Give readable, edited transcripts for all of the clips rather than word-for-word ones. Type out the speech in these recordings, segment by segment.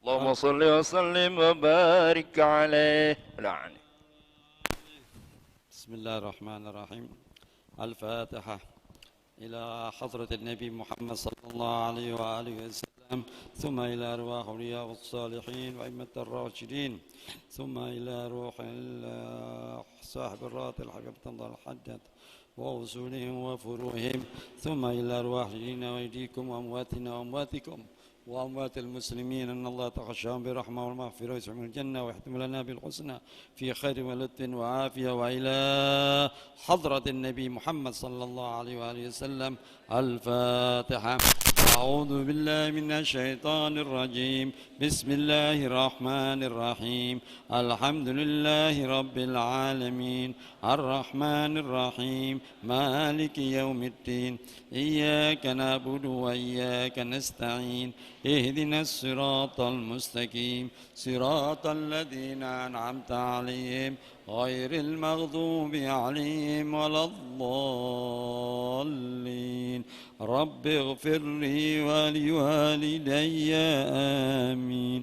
اللهم صل وسلم وبارك عليه. بسم الله الرحمن الرحيم. الفاتحة إلى حضرة النبي محمد صلى الله عليه وآله وسلم، ثم إلى أرواح أولياء الصالحين وأئمة الراشدين، ثم إلى روح صاحب الرات الحبيب الله الحجة وأصولهم وفروعهم، ثم إلى أرواح جينا وأيديكم وأمواتنا وأمواتكم وأموات المسلمين، أن الله تغشاهم برحمة والمغفرة ويسعهم الجنة ويختم لنا بالحسنى في خير ولطف وعافية. وإلى حضرة النبي محمد صلى الله عليه وآله وسلم. الفاتحة. أعوذ بالله من الشيطان الرجيم. بسم الله الرحمن الرحيم. الحمد لله رب العالمين الرحمن الرحيم مالك يوم الدين إياك نعبد وإياك نستعين اهدنا الصراط المستقيم صراط الذين أنعمت عليهم غير المغضوب عليهم ولا الضالين. رب اغفر لي ولوالدي آمين.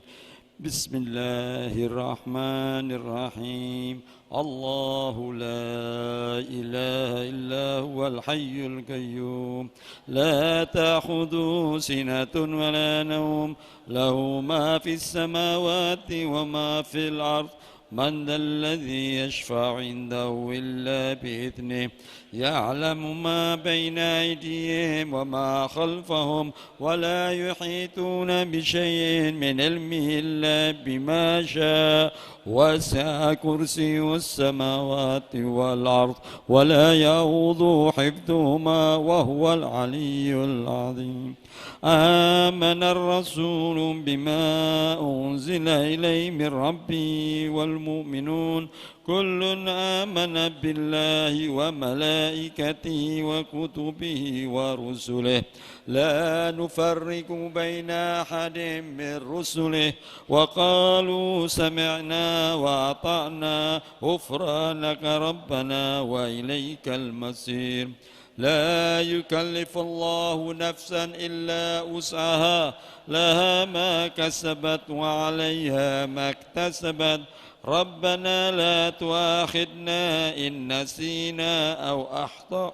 بسم الله الرحمن الرحيم. الله لا إله إلا هو الحي القيوم لا تأخذه سنة ولا نوم له ما في السماوات وما في الأرض من ذا الذي يشفع عنده إلا بإذنه يعلم ما بين أيديهم وما خلفهم ولا يحيطون بشيء من علمه إلا بما شاء وسع كرسيه السماوات والأرض ولا يؤوده حفظهما وهو العلي العظيم. آمن الرسول بما أنزل إليه من ربه والمؤمنون كل آمن بالله وملائكته وكتبه ورسله لا نفرق بين أحد من رسله وقالوا سمعنا وأطعنا غفرانك ربنا وإليك المصير. لا يكلف الله نفسا إلا وسعها لها ما كسبت وعليها ما اكتسبت ربنا لا تؤاخذنا إن نسينا أو أخطأنا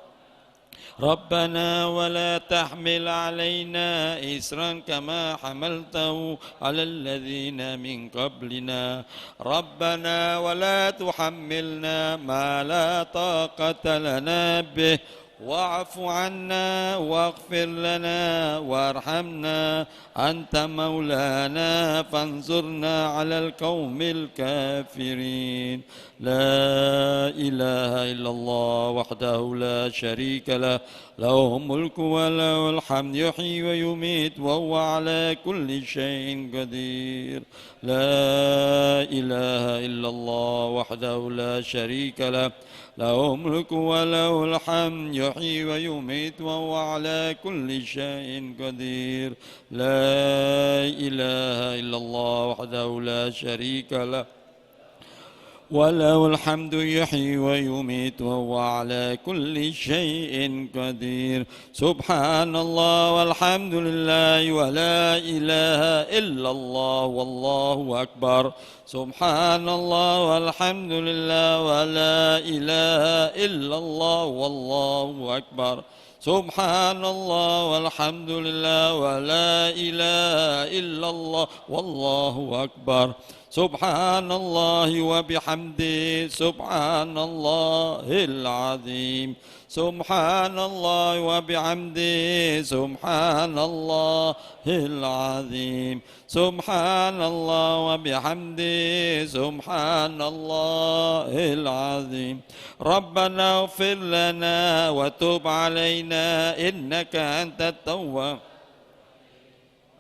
ربنا ولا تحمل علينا إسرا كما حملته على الذين من قبلنا ربنا ولا تحملنا ما لا طاقة لنا به واعف عنا واغفر لنا وارحمنا أنت مولانا فانصرنا على القوم الكافرين. لا إله إلا الله وحده لا شريك له له الملك وله الحمد يحيي ويميت وهو على كل شيء قدير. لا إله إلا الله وحده لا شريك له له الملك وله الحمد يحيي ويميت وهو على كل شيء قدير. لا إله إلا الله وحده لا شريك له وله الحمد يحيي ويميت وهو على كل شيء قدير. سبحان الله والحمد لله ولا إله إلا الله والله أكبر. سبحان الله والحمد لله ولا إله إلا الله والله أكبر. سبحان الله والحمد لله ولا إله إلا الله والله أكبر. سبحان الله وبحمده سبحان الله العظيم. سبحان الله وبحمده سبحان الله العظيم. سبحان الله وبحمده سبحان الله العظيم. ربنا اغفر لنا وتب علينا إنك أنت التواب.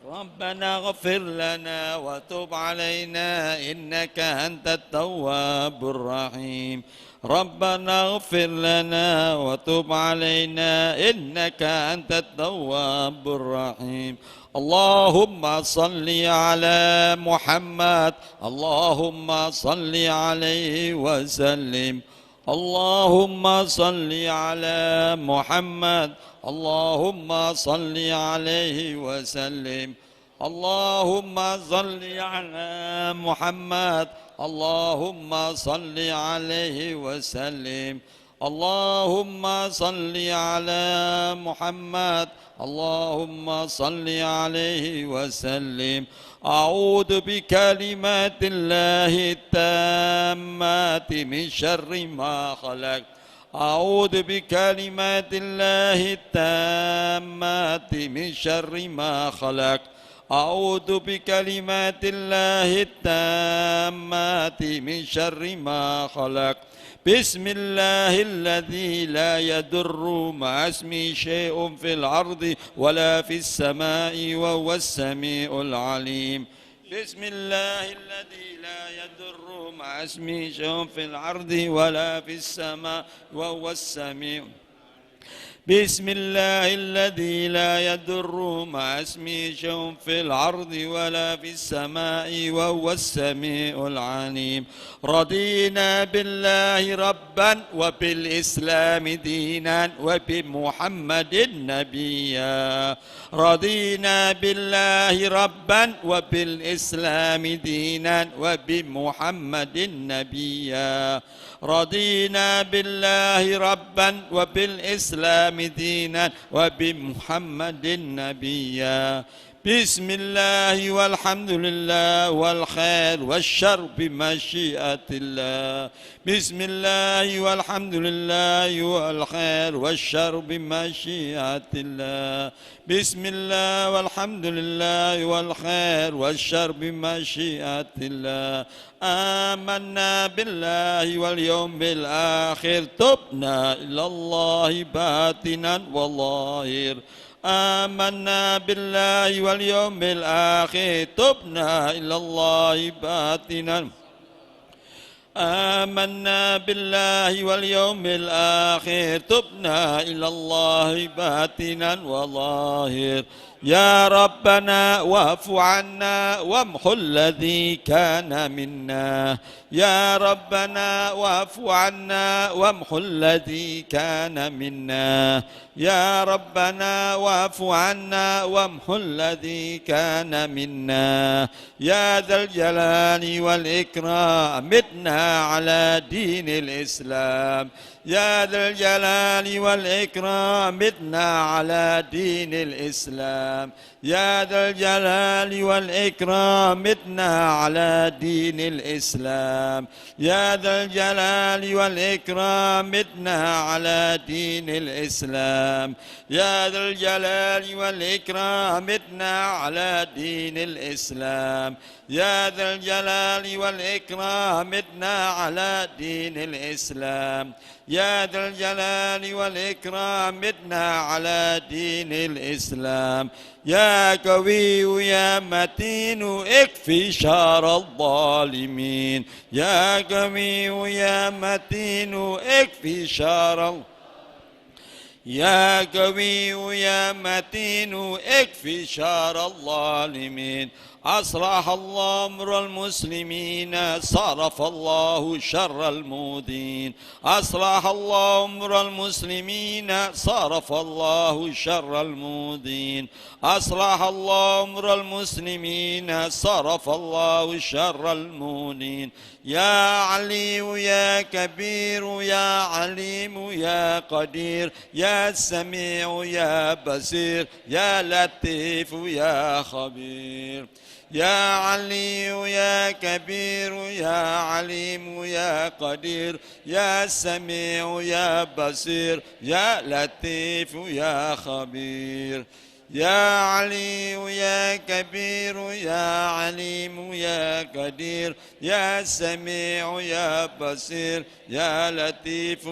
ربنا اغفر لنا وتب علينا إنك أنت التواب الرحيم. ربنا اغفر لنا وتب علينا إنك أنت التواب الرحيم. اللهم صل على محمد اللهم صل عليه وسلم. اللهم صل على محمد اللهم صل عليه وسلم. اللهم صل على محمد اللهم صل عليه وسلم اللهم صل على محمد اللهم صل عليه وسلم أعوذ بكلمات الله التامات من شر ما خلق أعوذ بكلمات الله التامات من شر ما خلق أعوذ بكلمات الله التامات من شر ما خلق بسم الله الذي لا يضر مع اسمه شيء في الأرض ولا في السماء وهو السميع العليم بسم الله الذي لا يضر مع اسمه شيء في الأرض ولا في السماء وهو السميع بسم الله الذي لا يضر مع اسمه شيء في الأرض ولا في السماء وهو السميع العليم رضينا بالله ربا وبالإسلام دينا وبمحمد نبيا رضينا بالله ربا وبالإسلام دينا وبمحمد نبيا رضينا بالله ربا وبالإسلام دينا وبمحمد نبيا بسم الله والحمد لله والخير والشر بمشيئة الله بسم الله والحمد لله والخير والشر بمشيئة الله بسم الله والحمد لله والخير والشر بمشيئة الله آمنا بالله واليوم الآخر تبنا إلى الله باطنا وظاهر آمنا بالله واليوم الآخر تبنا إلى الله باطنا آمنا بالله واليوم الآخر تبنا إلى الله باطنا وظاهر يا ربنا واعف عنا وامحو الذي كان منا يا ربنا واعف عنا وامحو الذي كان منا يا ربنا واعف عنا وامحو الذي كان منا يا ذا الجلال والإكرام متنا على دين الإسلام يا ذا الجلال والإكرام متنا على دين الإسلام يا ذا الجلال والإكرام متنا على دين الإسلام يا ذا الجلال والإكرام متنا على دين الإسلام يا ذا الجلال والإكرام متنا على دين الإسلام يا ذا الجلال والإكرام متنا على دين الإسلام يا ذا الجلال والإكرام متنا على دين الإسلام يا قوي يا متين اكفي شر الظالمين يا قوي يا متين اكفي شر يا قوي يا متين اكفي شر الظالمين أصلح الله أمر المسلمين صرف الله شر المؤذين أصلح الله أمر المسلمين صرف الله شر المؤذين أصلح الله أمر المسلمين صرف الله شر المؤذين يا علي يا كبير يا عليم يا قدير يا سميع يا بصير يا لطيف يا خبير يا علي يا كبير يا عليم يا قدير يا سميع يا بصير يا لطيف يا خبير يا علي يا كبير يا عليم يا قدير يا سميع يا بصير يا لطيف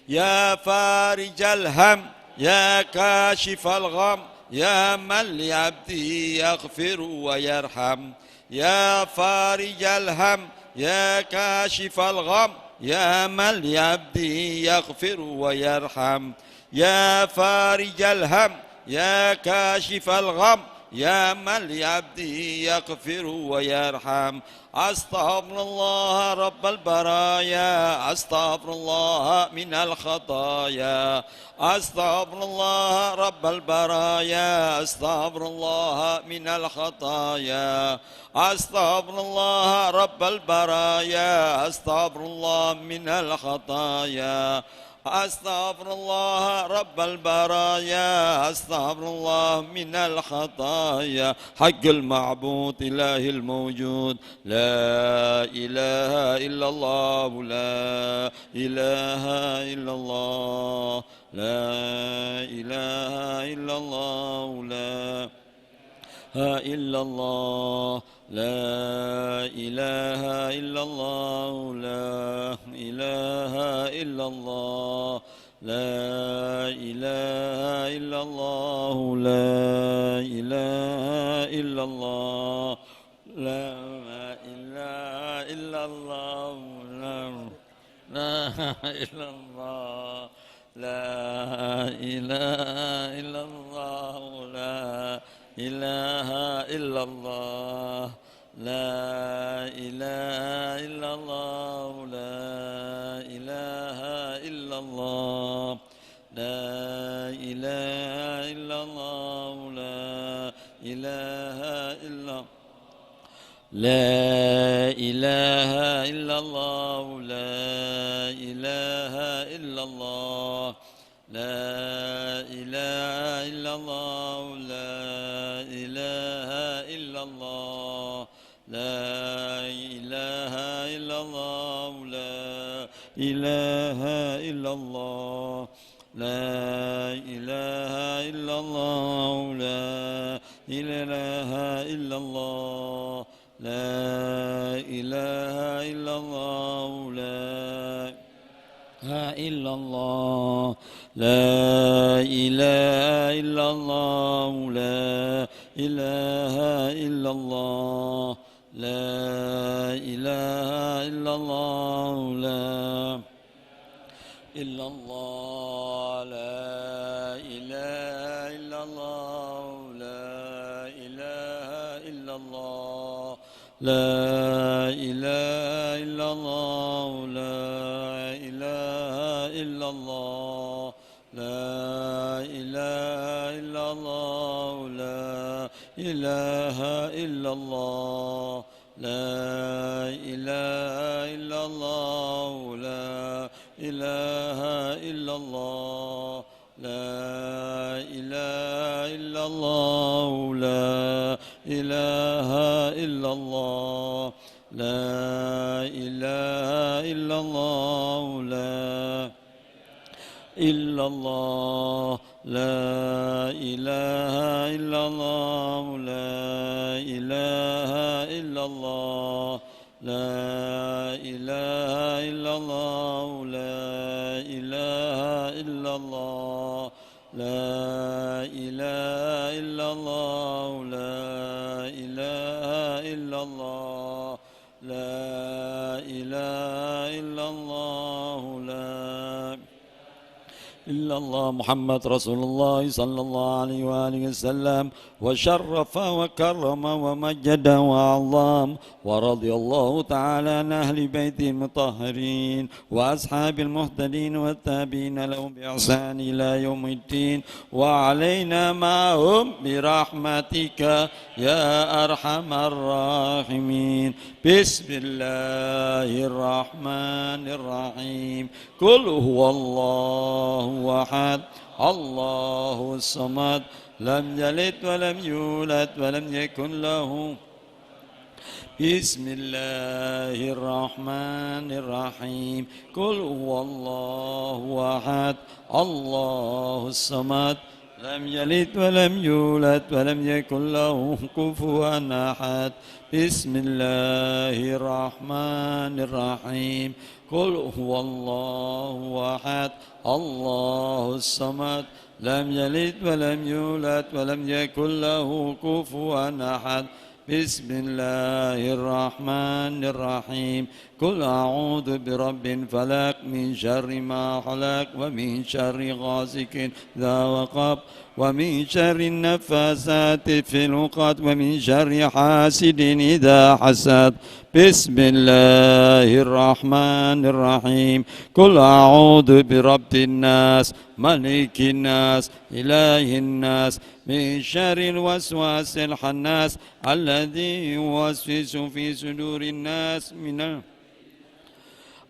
يا فارج الهم يا كاشف الغم يا من لعبده يغفر ويرحم يا فارج الهم يا كاشف الغم يا من لعبده يغفر ويرحم يا فارج الهم يا كاشف الغم يا من لعبده يغفر ويرحم أستغفر الله رب البرايا أستغفر الله من الخطايا أستغفر الله رب البرايا أستغفر الله من الخطايا أستغفر الله رب البرايا أستغفر الله من الخطايا أستغفر الله رب البرايا أستغفر الله من الخطايا حق المعبود إله الموجود لا إله إلا الله لا إله إلا الله لا إله إلا الله لا إلا الله لا إله إلا الله لا إله إلا الله لا إله إلا الله لا إله إلا الله لا إله إلا الله لا إلا الله لا إله إلا الله لا إله إلا الله لا إله إلا الله لا إله إلا الله لا إله إلا الله لا إله إلا لا إله إلا الله لا إله إلا الله لا إله إلا الله لا إله إلا الله لا إله إلا الله لا إله إلا الله لا إله إلا الله لا إله إلا الله لا إله إلا الله لا إلا الله لا إله إلا الله لا إله إلا الله لا إله إلا الله لا إلا الله لا إله إلا الله لا إله إلا الله لا إله إلا الله لا إله إلا الله لا إله إلا الله لا إله إلا الله لا إله إلا الله لا إله إلا الله لا إله إلا الله لا إله إلا الله لا إله إلا الله لا إلا الله لا إله إلا الله لا إله إلا الله لا إله إلا الله لا إله إلا الله لا إله إلا الله لا إله إلا الله لا إله إلا الله لا إلا الله محمد رسول الله صلى الله عليه وآله وسلم وشرف وكرم ومجد وعظم ورضي الله تعالى عن أهل بيته المطهرين وأصحاب المهتدين والتابعين لهم بإحسان إلى يوم الدين وعلينا معهم برحمتك يا أرحم الراحمين بسم الله الرحمن الرحيم قل هو الله أحد الله الصمد لم يلد ولم يولد ولم يكن له بسم الله الرحمن الرحيم قل هو الله أحد الله الصمد لم يلد ولم يولد ولم يكن له كفوا أحد بسم الله الرحمن الرحيم قل هو الله أحد الله الصمد لم يلد ولم يولد ولم يكن له كفوا أحد بسم الله الرحمن الرحيم قل أعوذ برب الفلق من شر ما خلق ومن شر غاسق إذا وقب ومن شر النفاثات في العقد ومن شر حاسد إذا حسد بسم الله الرحمن الرحيم قل أعوذ برب الناس ملك الناس إله الناس من شر الوسواس الخناس الذي يوسوس في صدور الناس من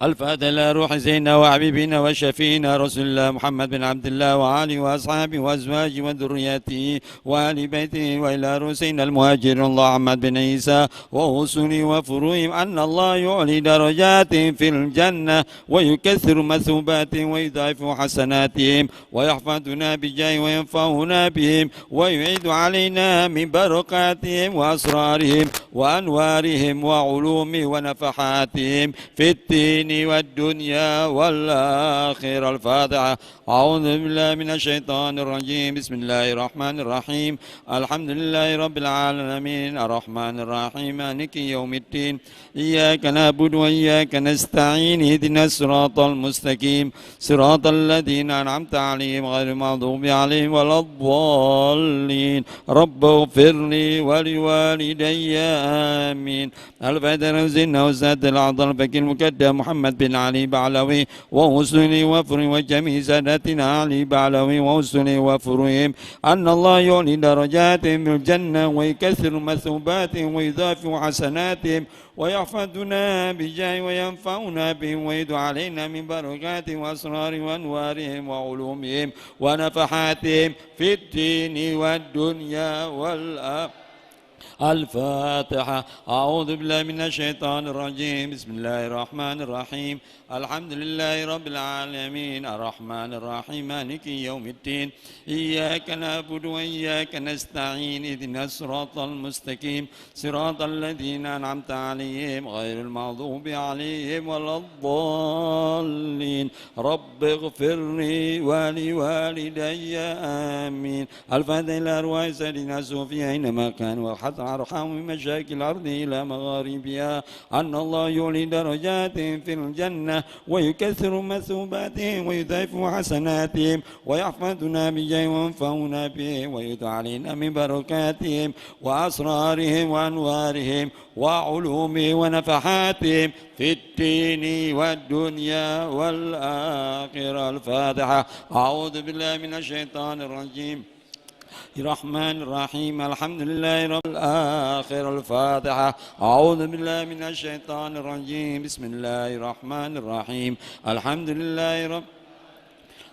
الفاتحة إلى روح سيدنا وحبيبنا وشفينا رسول الله محمد بن عبد الله وآله وأصحابه وأزواجه وذرياته وآل بيته وإلى رسولنا المهاجرين الله محمد بن عيسى وأصوله وفروعهم أن الله يعلي درجاتهم في الجنة ويكثر مثوباتهم ويضاعف حسناتهم ويحفظنا بجاه وينفعنا بهم ويعيد علينا من بركاتهم وأسرارهم وأنوارهم وعلومهم ونفحاتهم في الدين والدنيا والآخرة. الفاتحة. أعوذ بالله من الشيطان الرجيم. بسم الله الرحمن الرحيم. الحمد لله رب العالمين الرحمن الرحيم مالك يوم الدين إياك نعبد وإياك نستعين اهدنا الصراط المستقيم صراط الذين أنعمت عليهم غير المغضوب عليهم ولا الضالين. رب اغفر لي ولوالدي آمين. الفاتحة. زدنا وزاد الأعضاء الفقيه المقدم محمد بن علي بعلوي وحسني وفري وجميع سادتنا علي بعلوي وحسني وفرهم أن الله يعلي درجاتهم بالجنة ويكثر مثوباتهم ويضاعف حسناتهم ويحفظنا بجاه وينفعنا بهم ويدعو علينا من بركاتهم وأسرار وأنوارهم وعلومهم ونفحاتهم في الدين والدنيا والآخرة. الفاتحة. أعوذ بالله من الشيطان الرجيم. بسم الله الرحمن الرحيم. الحمد لله رب العالمين الرحمن الرحيم مالك يوم الدين إياك نعبد وإياك نستعين اهدنا الصراط المستقيم صراط الذين أنعمت عليهم غير المغضوب عليهم ولا الضالين. رب اغفر لي ولوالدي آمين. الفاتحة إلى أرواح سيدنا صوفيا أينما كانوا وحتى أرحام من مشاكل الأرض إلى مغاربها أن الله يعلي درجاتهم في الجنة ويكثر مثوباتهم ويضاعف حسناتهم ويحفظنا بجاه وينفعنا به ويدعو علينا من بركاتهم وأسرارهم وأنوارهم وعلومهم ونفحاتهم في الدين والدنيا والآخرة. الفاتحة. أعوذ بالله من الشيطان الرجيم الرحمن الرحيم الحمد لله رب الآخرة. الفاتحة. أعوذ بالله من الشيطان الرجيم. بسم الله الرحمن الرحيم الحمد لله رب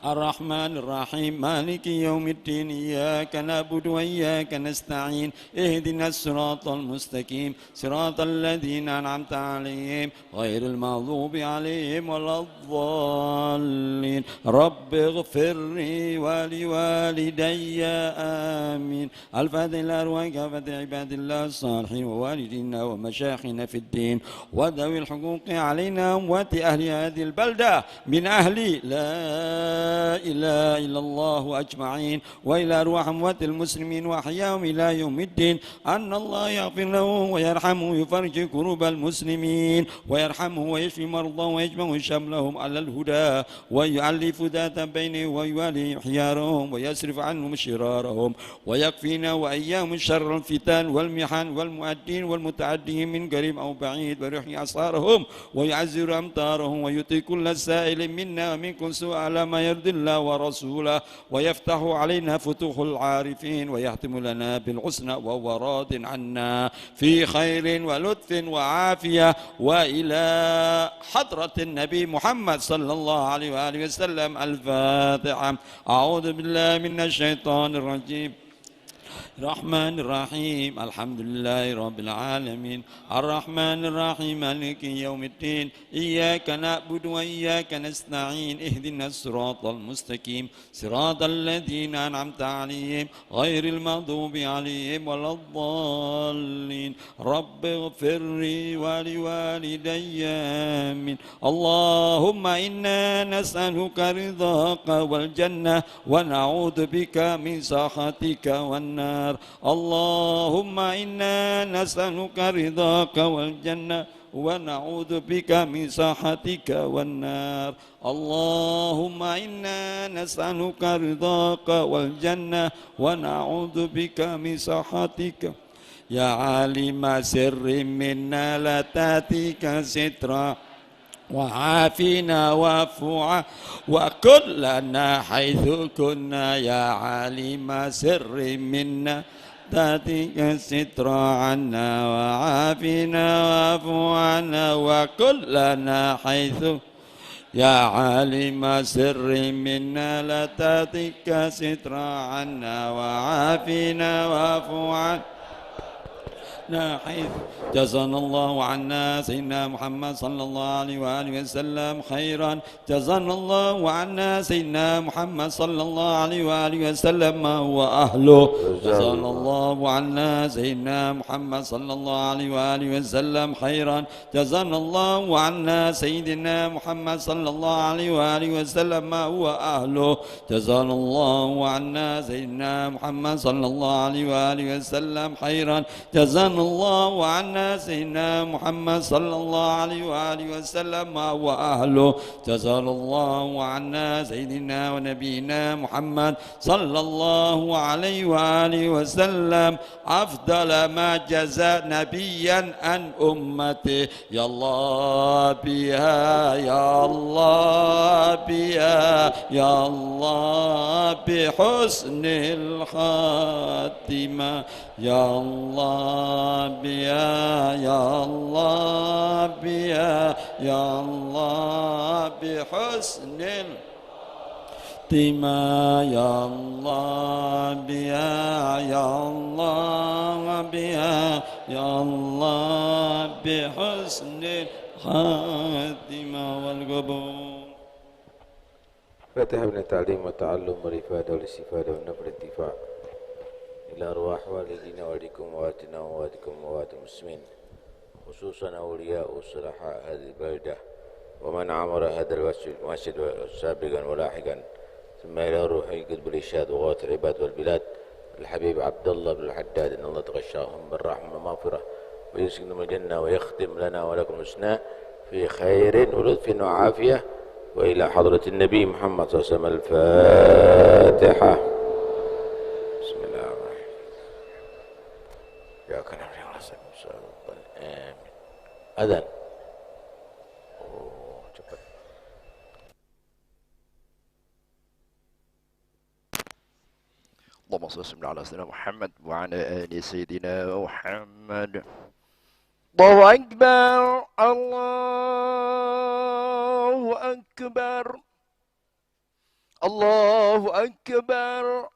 الرحمن الرحيم مالك يوم الدين إياك نعبد وإياك نستعين اهدنا الصراط المستقيم صراط الذين أنعمت عليهم غير المغضوب عليهم ولا الضالين. رب اغفر لي ولوالدي آمين. الفاتحة إلى أرواح كافة عباد الله الصالحين ووالدينا ومشايخنا في الدين وذوي الحقوق علينا أموات أهل هذه البلدة من أهل لا إله إلا الله أجمعين وإلى أرواح أموات المسلمين وأحياهم إلى يوم الدين أن الله يغفر له ويرحمه ويفرج كروب المسلمين ويرحمه ويشفي مرضى ويجمع شملهم على الهدى ويؤلف ذات بينه ويوالي خيارهم ويصرف عنهم شرارهم ويكفينا وأيام شر الفتن والمحن والمؤدين والمتعدين من قريب أو بعيد ويحيي أصهارهم ويعزر أمطارهم ويطيع كل سائل منا ومنكم سوء على ما يرضي الله ورسوله ويفتح علينا فتوح العارفين ويختم لنا بالحسنى وهو راض عنا في خير ولطف وعافية وإلى حضرة النبي محمد صلى الله عليه وآله وسلم. الفاتحة. أعوذ بالله من الشيطان الرجيم الرحمن الرحيم الحمد لله رب العالمين الرحمن الرحيم مالك يوم الدين إياك نعبد وإياك نستعين اهدنا الصراط المستقيم صراط الذين أنعمت عليهم غير المغضوب عليهم ولا الضالين. رب اغفر لي ولوالدي آمين. اللهم إنا نسألك رضاك والجنة ونعوذ بك من سخطك والنار. والنار اللهم إنا نسألك رضاك والجنة ونعوذ بك من سخطك والنار اللهم إنا نسألك رضاك والجنة ونعوذ بك من سخطك يا عالم سر منا لا تأتيك سترا وعافنا وافوعا وكلنا حيث كنا يا عالم سر منا تأتيك الستر عنا وعافنا واعف عنا وكلنا حيث يا عالم سر منا لا تأتيك ستر عنا وعافنا واعف عنا حيث جزانا الله عنا سيدنا محمد صلى الله عليه وآله وسلم خيرا جزانا الله عنا سيدنا محمد صلى الله عليه وآله وسلم ما هو أهله جزانا الله عنا سيدنا محمد صلى الله عليه وآله وسلم خيرا جزانا الله عنا سيدنا محمد صلى الله عليه وآله وسلم ما هو أهله جزانا الله عنا سيدنا محمد صلى الله عليه وآله وسلم خيرا جزانا الله عنا سيدنا محمد صلى الله عليه وآله وسلم هو أهله جزانا الله عنا سيدنا ونبينا محمد صلى الله عليه وآله وسلم أفضل ما جزى نبيا عن أمته يا الله بها يا الله بها يا الله بحسن الخاتمة يا الله بها يا الله بها يا الله بحسن الخاتمة يا الله بها يا الله بها يا الله بحسن الخاتمة والقبول. فاتحة من التعليم والتعلم والإفادة والاستفادة والنفع والانتفاع إلى أرواح والدينا والديكم وواتنا وواتكم ووات المسلمين خصوصا أولياء الصلحاء هذه البلدة ومن عمر هذا المسجد سابقا ولاحقا ثم إلى روحي قطب الإرشاد وغاية العباد والبلاد الحبيب عبد الله بن الحداد إن الله تغشاهم بالرحمة والمغفرة ويسكنهم الجنة ويختم لنا ولكم الحسنى في خير ولطف وعافية وإلى حضرة النبي محمد صلى الله عليه وسلم الفاتحة. بسم الله الرحمن الرحيم. يا كريم يا الله آمين. أذن. اللهم صل على سيدنا محمد وعلى آل سيدنا محمد. الله أكبر الله أكبر الله أكبر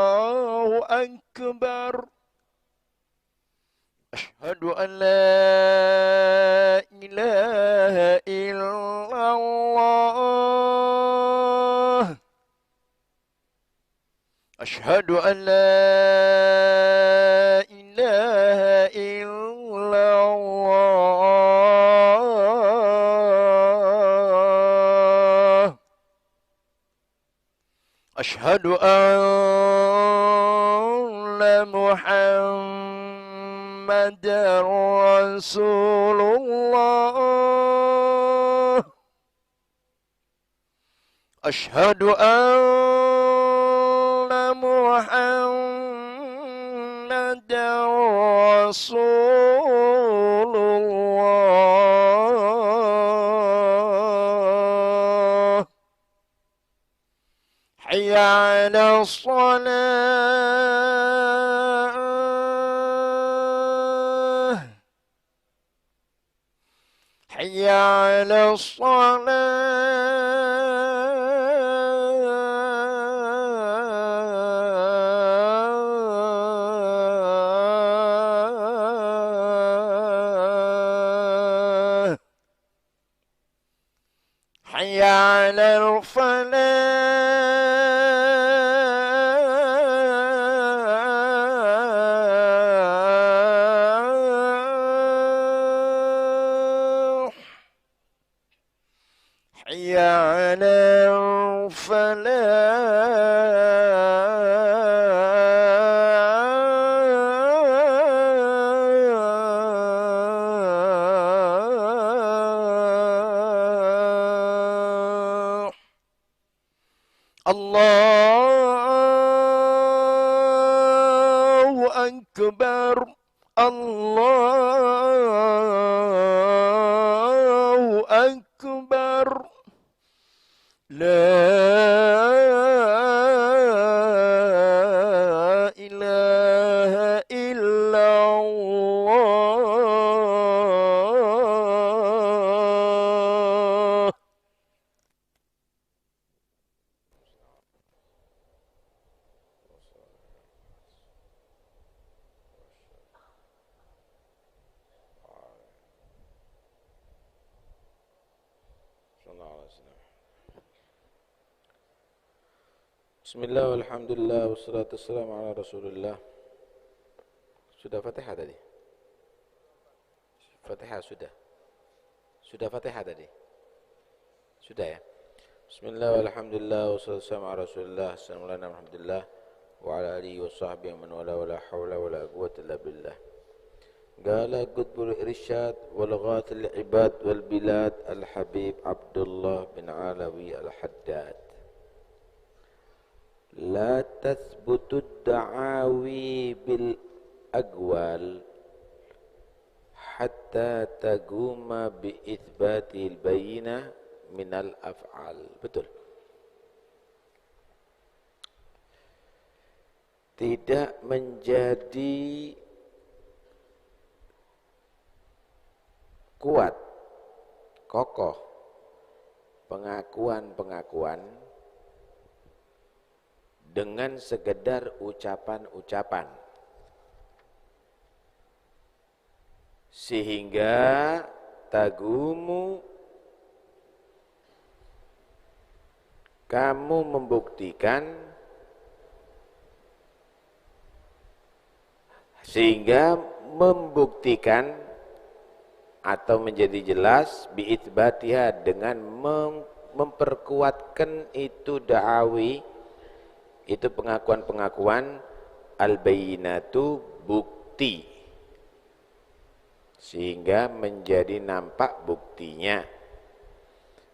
الله أكبر. أشهد أن لا إله إلا الله أشهد أن لا إله إلا الله أشهد أن محمد رسول الله أشهد أن محمد رسول الله. حي على الصلاة حي على الصلاة حي على الفلاح حي على الفلاح الله أكبر الله أكبر لا إله إلا الله. Bismillah, walhamdulillah, wassalatu wassalamu ala rasulullah. Sudah Fatihah tadi? Fatihah sudah? Sudah Fatihah tadi? Sudah ya? Bismillah, walhamdulillah, wassalatu wassalamu ala rasulullah. Assalamualaikum warahmatullah wa ala alihi wa sahbihi man wala wa la hawla wa la quwwata illa billah. Qala qutbul irsyad wal ghathil ibad wal bilad al-habib Abdullah bin Alawi al-Haddad. La tathbutu ad-da'awi bil aqwal hatta taguma bi itsbati al-bayyinah min al-af'al. Betul. Tidak menjadi kuat, kokoh pengakuan-pengakuan dengan sekedar ucapan-ucapan, sehingga tagumu kamu membuktikan, sehingga membuktikan atau menjadi jelas bi'itsbatiha dengan memperkuatkan itu da'awi, itu pengakuan-pengakuan, al-bayyinatu bukti, sehingga menjadi nampak buktinya.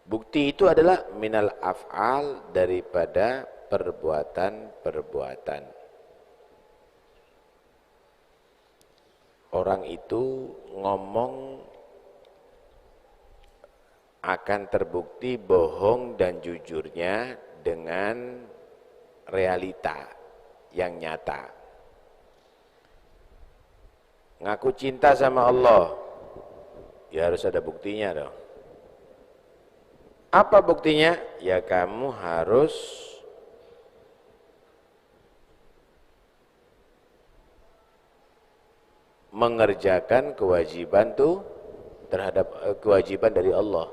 Bukti itu adalah minal af'al, daripada perbuatan-perbuatan. Orang itu ngomong akan terbukti bohong dan jujurnya dengan realita yang nyata. Ngaku cinta sama Allah, ya harus ada buktinya dong. Apa buktinya? Ya kamu harus mengerjakan kewajiban tuh terhadap kewajiban dari Allah,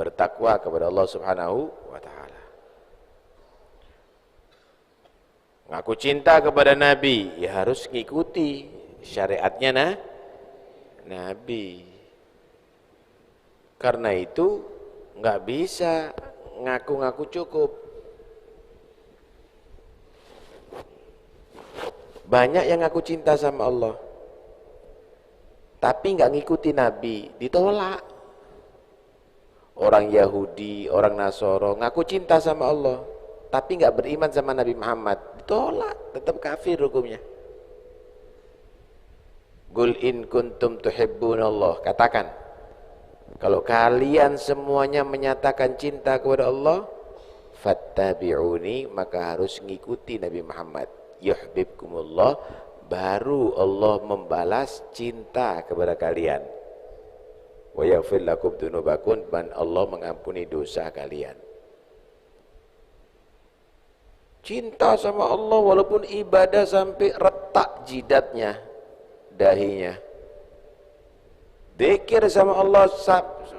bertakwa kepada Allah Subhanahu wa ta'ala. Ngaku cinta kepada Nabi, ya harus ngikuti syariatnya Nabi. Karena itu nggak bisa ngaku-ngaku cukup. Banyak yang ngaku cinta sama Allah, tapi nggak ngikuti Nabi, ditolak. Orang Yahudi, orang Nasoro ngaku cinta sama Allah, tapi nggak beriman sama Nabi Muhammad, ditolak, tetap kafir hukumnya. Qul in kuntum tuhibbunallah, katakan kalau kalian semuanya menyatakan cinta kepada Allah, fattabi'uni, maka harus ngikuti Nabi Muhammad. Yuhibbukumullah, baru Allah membalas cinta kepada kalian. Wa yaghfir lakum dzunubakum, dan Allah mengampuni dosa kalian. Cinta sama Allah walaupun ibadah sampai retak jidatnya, dahinya. Dzikir sama Allah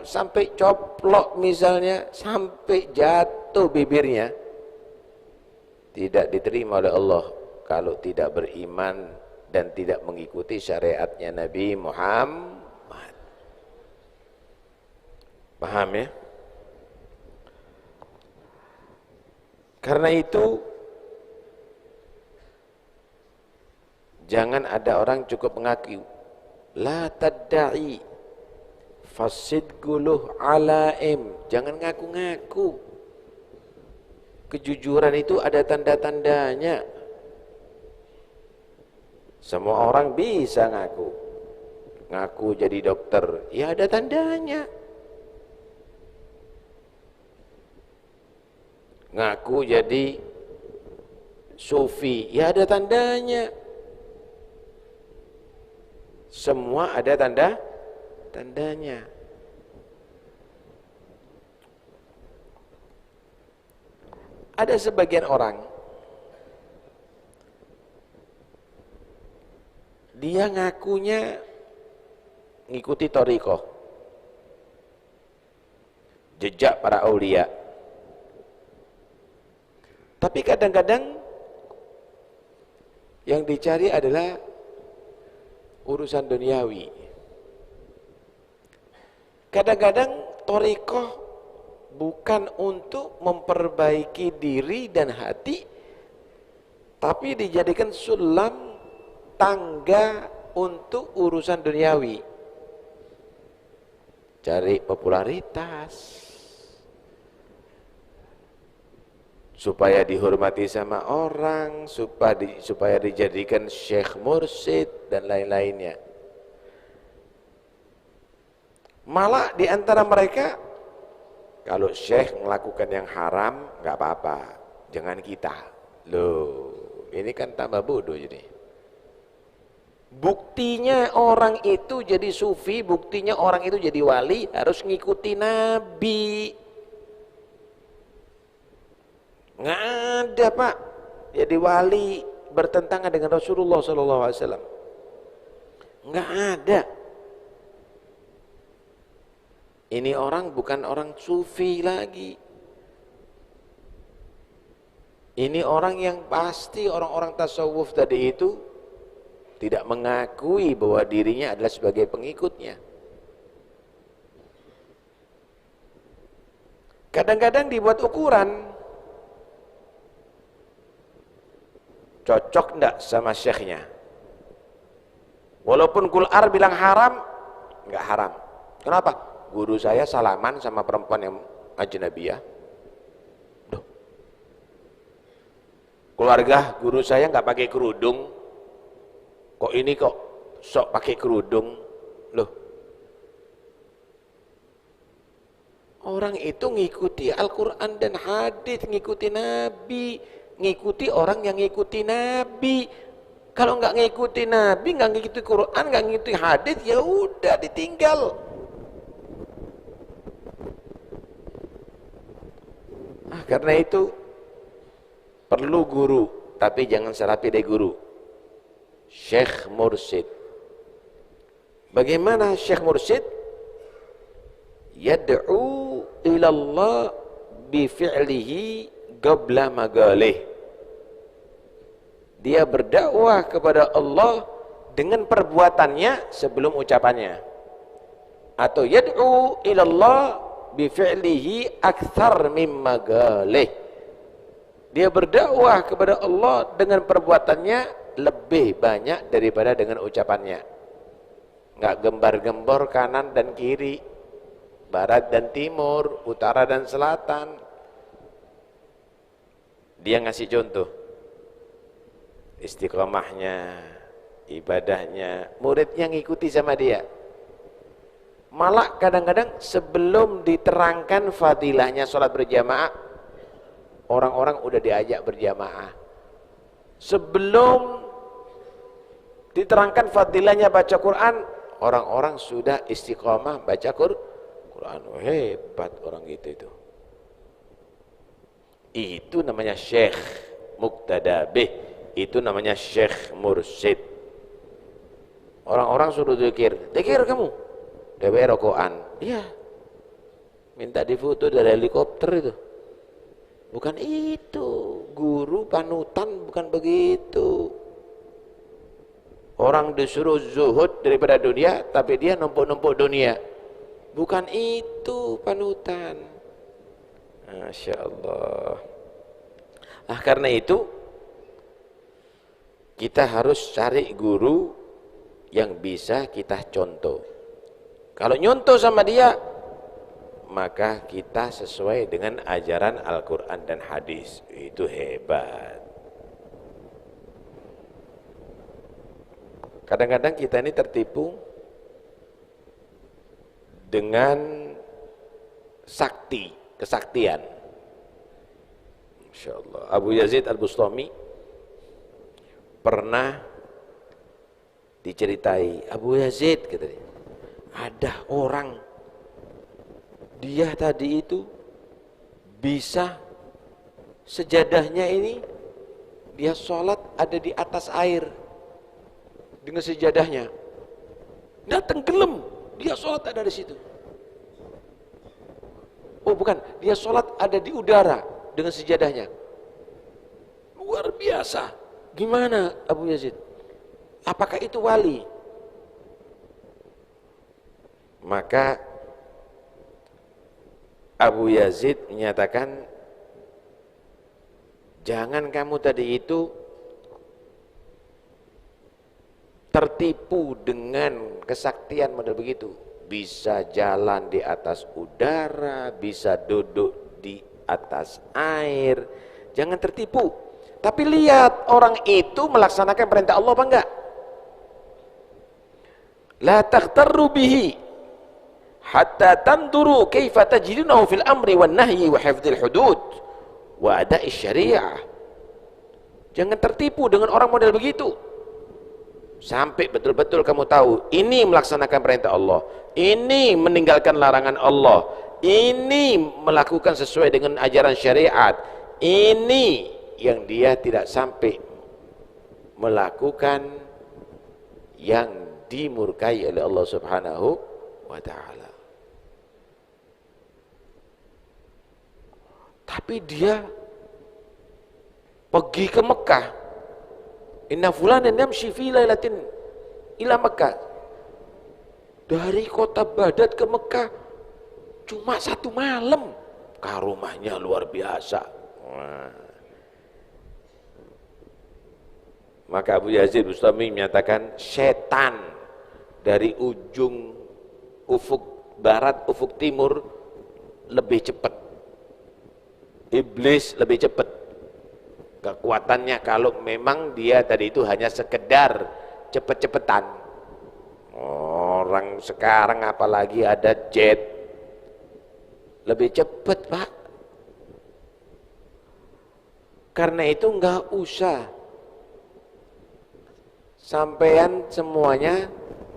sampai coplok misalnya, sampai jatuh bibirnya, tidak diterima oleh Allah kalau tidak beriman dan tidak mengikuti syariatnya Nabi Muhammad. Paham ya? Karena itu jangan ada orang cukup mengaku la tadda'i fasidquluh alaim, jangan ngaku-ngaku. Kejujuran itu ada tanda-tandanya. Semua orang bisa ngaku jadi dokter, ya ada tandanya. Ngaku jadi sufi, ya ada tandanya. Semua ada tandanya. Ada sebagian orang dia ngakunya ngikuti thariqah, jejak para aulia. Tapi kadang-kadang yang dicari adalah urusan duniawi. Kadang-kadang thariqah bukan untuk memperbaiki diri dan hati, tapi dijadikan sulam tangga untuk urusan duniawi. Cari popularitas supaya dihormati sama orang, supaya dijadikan syekh mursyid dan lain-lainnya. Malah di antara mereka, kalau syekh melakukan yang haram nggak apa-apa, jangan kita. Loh, ini kan tambah bodoh jadi. Buktinya orang itu jadi sufi, buktinya orang itu jadi wali harus ngikuti Nabi. Nggak ada Pak, jadi wali bertentangan dengan Rasulullah SAW. Nggak ada. Ini orang bukan orang sufi lagi. Ini orang yang pasti orang-orang tasawuf tadi itu tidak mengakui bahwa dirinya adalah sebagai pengikutnya. Kadang-kadang dibuat ukuran, cocok enggak sama syekhnya. Walaupun Qul-ar bilang haram, enggak haram. Kenapa? Guru saya salaman sama perempuan yang ajnabiyah. Duh. Keluarga guru saya enggak pakai kerudung. Kok ini kok sok pakai kerudung? Loh. Orang itu ngikuti Al-Quran dan hadis, ngikuti Nabi, ngikuti orang yang ngikuti Nabi. Kalau nggak ngikuti Nabi, nggak ngikuti Quran, nggak ngikuti hadis, ya udah ditinggal. Karena itu perlu guru, tapi jangan salah pilih guru. Syekh mursyid. Bagaimana syekh mursyid? Yad'u ilallah bifi'lihi qabla magalih. Dia berdakwah kepada Allah dengan perbuatannya sebelum ucapannya. Atau yad'u ilallah bifi'lihi akthar mimma galih. Dia berdakwah kepada Allah dengan perbuatannya lebih banyak daripada dengan ucapannya. Enggak gembar-gembor kanan dan kiri, barat dan timur, utara dan selatan. Dia ngasih contoh istiqomahnya, ibadahnya, muridnya ngikuti sama dia. Malah kadang-kadang sebelum diterangkan fadilahnya sholat berjamaah, orang-orang udah diajak berjamaah. Sebelum diterangkan fadilahnya baca Quran, orang-orang sudah istiqomah baca Quran. Oh, hebat orang gitu itu. Itu namanya syekh muqtada bih. Itu namanya syekh mursyid. Orang-orang suruh zikir kamu. Dewe rokokan. Iya. Minta difoto dari helikopter itu. Bukan itu. Guru panutan bukan begitu. Orang disuruh zuhud daripada dunia, tapi dia numpuk-numpuk dunia. Bukan itu panutan. Masya Allah. Nah, karena itu kita harus cari guru yang bisa kita contoh. Kalau nyontoh sama dia, maka kita sesuai dengan ajaran Al-Quran dan hadis. Itu hebat. Kadang-kadang kita ini tertipu dengan kesaktian. Masya Allah. Abu Yazid Al-Bustami pernah diceritai, Abu Yazid katanya, ada orang, dia tadi itu bisa sejadahnya ini, dia sholat ada di atas air dengan sejadahnya, nggak tenggelam, dia sholat ada di situ. Oh bukan, dia sholat ada di udara dengan sejadahnya. Luar biasa. Gimana Abu Yazid? Apakah itu wali? Maka Abu Yazid menyatakan, jangan kamu tadi itu tertipu dengan kesaktian model begitu. Bisa jalan di atas udara, bisa duduk di atas air. Jangan tertipu. Tapi lihat orang itu melaksanakan perintah Allah apa enggak? La taghtarru bihi hatta tanduru kaifa tajidunahu fil amri wan nahyi wa hifdzil hudud wa ada'i syariah. Jangan tertipu dengan orang model begitu. Sampai betul-betul kamu tahu ini melaksanakan perintah Allah, ini meninggalkan larangan Allah, ini melakukan sesuai dengan ajaran syariat, ini yang dia tidak sampai melakukan yang dimurkai oleh Allah Subhanahu wa ta'ala. Tapi dia pergi ke Mekah. Inna fulanan yamshi fi lailatin ila Mekah. Dari kota Baghdad ke Mekah cuma 1 malam. Karomahnya luar biasa. Wah. Maka Abu Yazid Bustami menyatakan, setan dari ujung ufuk barat, ufuk timur lebih cepat. Iblis lebih cepat. Kekuatannya kalau memang dia tadi itu hanya sekedar cepet-cepetan. Orang sekarang apalagi ada jet, lebih cepat Pak. Karena itu enggak usah sampean semuanya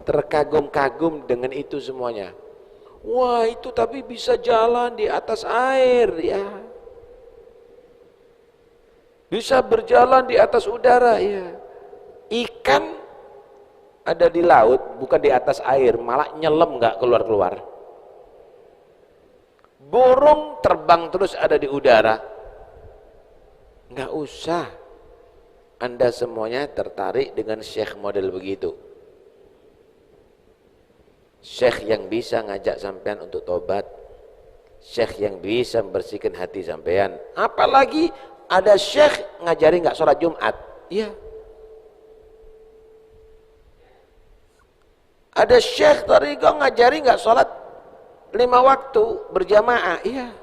terkagum-kagum dengan itu semuanya. Wah itu tapi bisa jalan di atas air ya, bisa berjalan di atas udara ya. Ikan ada di laut bukan di atas air, malah nyelam nggak keluar-keluar. Burung terbang terus ada di udara. Nggak usah Anda semuanya tertarik dengan syekh model begitu. Syekh yang bisa ngajak sampean untuk tobat, syekh yang bisa membersihkan hati sampean. Apalagi ada syekh ngajari nggak sholat Jumat, iya. Ada syekh tariqah ngajari nggak sholat 5 waktu berjamaah, iya.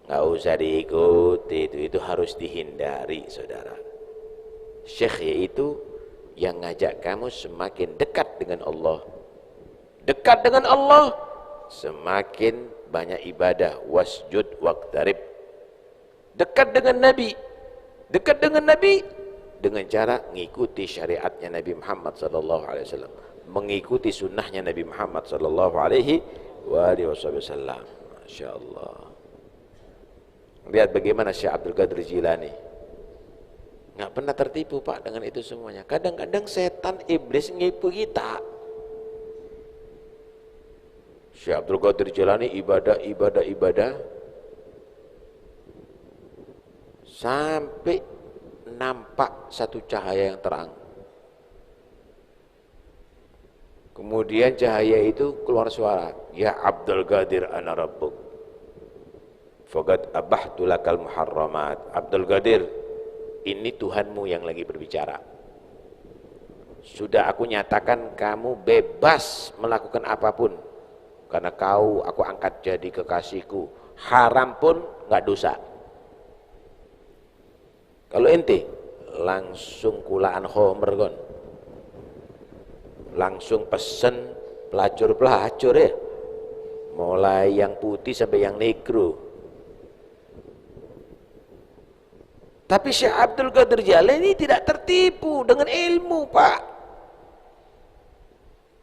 Nggak usah diikuti, itu harus dihindari, saudara. Syekh yaitu yang ngajak kamu semakin dekat dengan Allah. Dekat dengan Allah, semakin banyak ibadah, wasjud waqtarib. Dekat dengan Nabi, dekat dengan Nabi dengan cara mengikuti syariatnya Nabi Muhammad sallallahu alaihi wasallam, mengikuti sunnahnya Nabi Muhammad sallallahu alaihi wasallam. Masyaallah. Lihat bagaimana Syekh Abdul Qadir Jilani, nggak pernah tertipu Pak dengan itu semuanya. Kadang-kadang setan iblis ngipu kita. Syekh Abdul Qadir Jilani ibadah sampai nampak satu cahaya yang terang. Kemudian cahaya itu keluar suara, ya Abdul Qadir ana rabbuk. faqad abahtu lakal muharramat. Abdul Qadir, ini Tuhanmu yang lagi berbicara. Sudah aku nyatakan kamu bebas melakukan apapun, karena aku angkat jadi kekasihku. Haram pun nggak dosa. Kalau ente langsung kulaan khomer kon, langsung pesen pelacur-pelacur ya, mulai yang putih sampai yang negro. Tapi Syekh Abdul Qadir Jailani tidak tertipu dengan ilmu, Pak.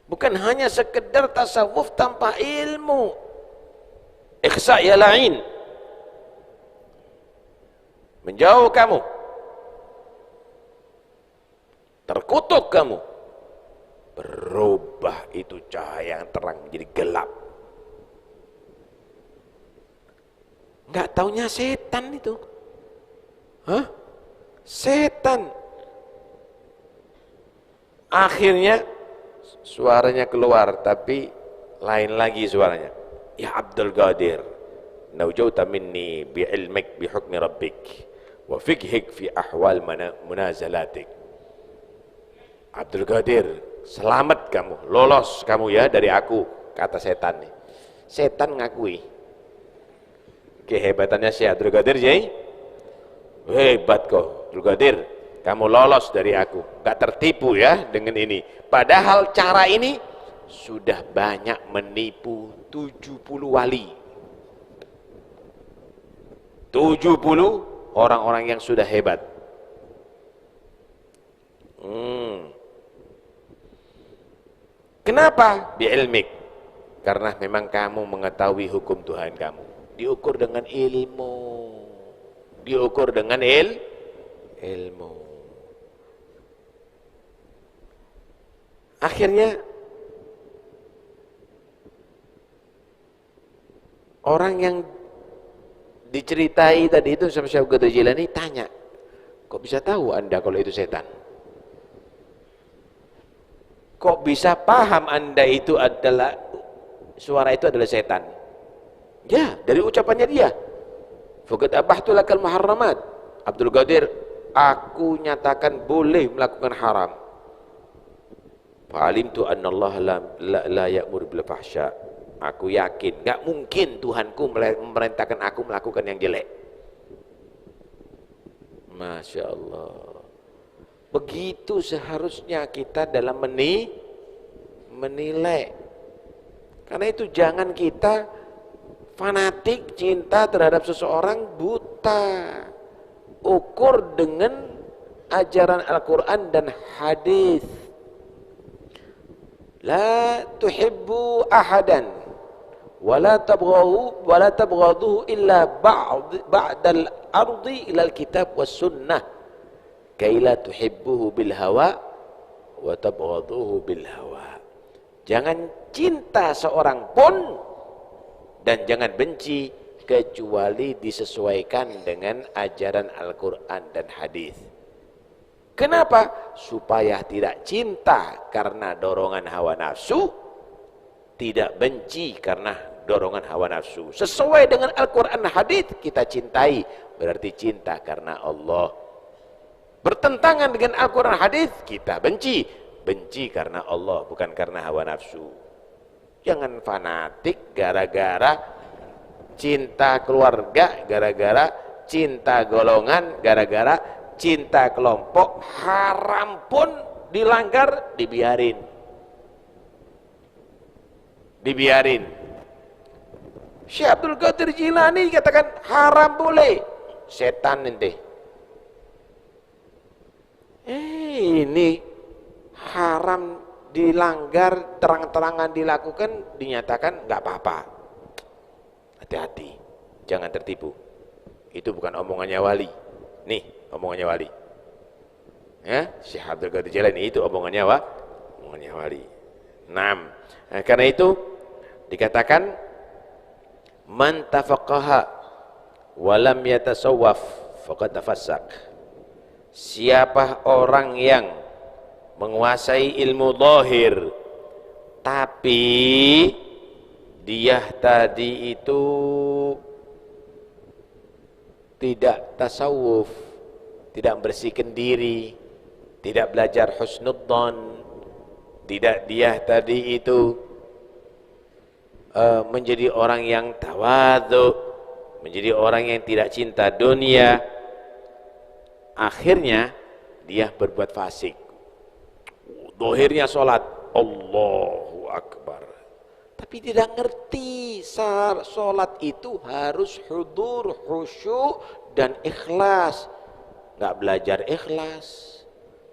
Bukan hanya sekedar tasawuf tanpa ilmu. Ikhsa ya la'in, menjauh kamu, terkutuk kamu, berubah itu cahaya yang terang menjadi gelap. Nggak taunya setan itu. Hah? Setan. Akhirnya suaranya keluar, tapi lain lagi suaranya. Ya Abdul Qadir, naujauta minni bi'ilmik bihukmi rabbik wa fiqhik fi ahwal munazalatik. Abdul Qadir, selamat kamu, lolos kamu ya dari aku, kata setan nih. Setan ngakui kehebatannya Syekh Abdul Qadir, Jai. Hebat kok Abdul Qadir, kamu lolos dari aku, gak tertipu ya dengan ini. Padahal cara ini sudah banyak menipu 70 wali, 70 orang-orang yang sudah hebat. Kenapa? Bi'ilmik, karena memang kamu mengetahui hukum Tuhan kamu. Diukur dengan ilmu, diukur dengan ilmu. Akhirnya orang yang diceritai tadi itu sama Syekh Abdul Qadir Jailani tanya, kok bisa tahu Anda kalau itu setan? Kok bisa paham Anda itu adalah suara itu adalah setan? Ya, dari ucapannya dia. Faqad abahtu lakal muharramat. Abdul Qadir, aku nyatakan boleh melakukan haram. Fa'alimtu anna Allah la ya'mur bil fahsya. Aku yakin, gak mungkin Tuhanku memerintahkan aku melakukan yang jelek. Masya Allah. Begitu seharusnya kita dalam menilai. Karena itu jangan kita fanatik cinta terhadap seseorang buta. Ukur dengan ajaran Al-Quran dan hadis. La tuhibbu ahadan wala tabghaduhu illa ba'dal ardi ilal kitab was sunnah kaila tuhibbuhu bil hawa wa tabghaduhu bil hawa. Jangan cinta seorang pun dan jangan benci kecuali disesuaikan dengan ajaran Al-Quran dan hadis. Kenapa? Supaya tidak cinta karena dorongan hawa nafsu, tidak benci karena dorongan hawa nafsu. Sesuai dengan Al-Quran dan hadis kita cintai, berarti cinta karena Allah. Bertentangan dengan Al-Quran dan hadis kita benci, benci karena Allah, bukan karena hawa nafsu. Jangan fanatik gara-gara cinta keluarga, gara-gara cinta golongan, gara-gara cinta kelompok. Haram pun dilanggar, dibiarin. Syekh Abdul Qadir Jailani katakan haram boleh, setan ente. Ini haram dilanggar, terang-terangan dilakukan, dinyatakan nggak apa-apa. Hati-hati, jangan tertipu. Itu bukan omongannya wali. Nih omongannya wali. Ya, Syekh Abdul Qadir Jailani itu omongannya wali. 6. Karena itu dikatakan man tafaqaha wa lam yatasawwaf faqad tafassak. Siapa orang yang menguasai ilmu zahir tapi dia tadi itu tidak tasawuf, tidak membersihkan diri, tidak belajar husnudzon, tidak dia tadi itu menjadi orang yang tawadhu, menjadi orang yang tidak cinta dunia, akhirnya dia berbuat fasik. Dohirnya sholat, Allahu Akbar, tapi tidak ngerti sholat itu harus hudur, khusyuk dan ikhlas. Nggak belajar ikhlas,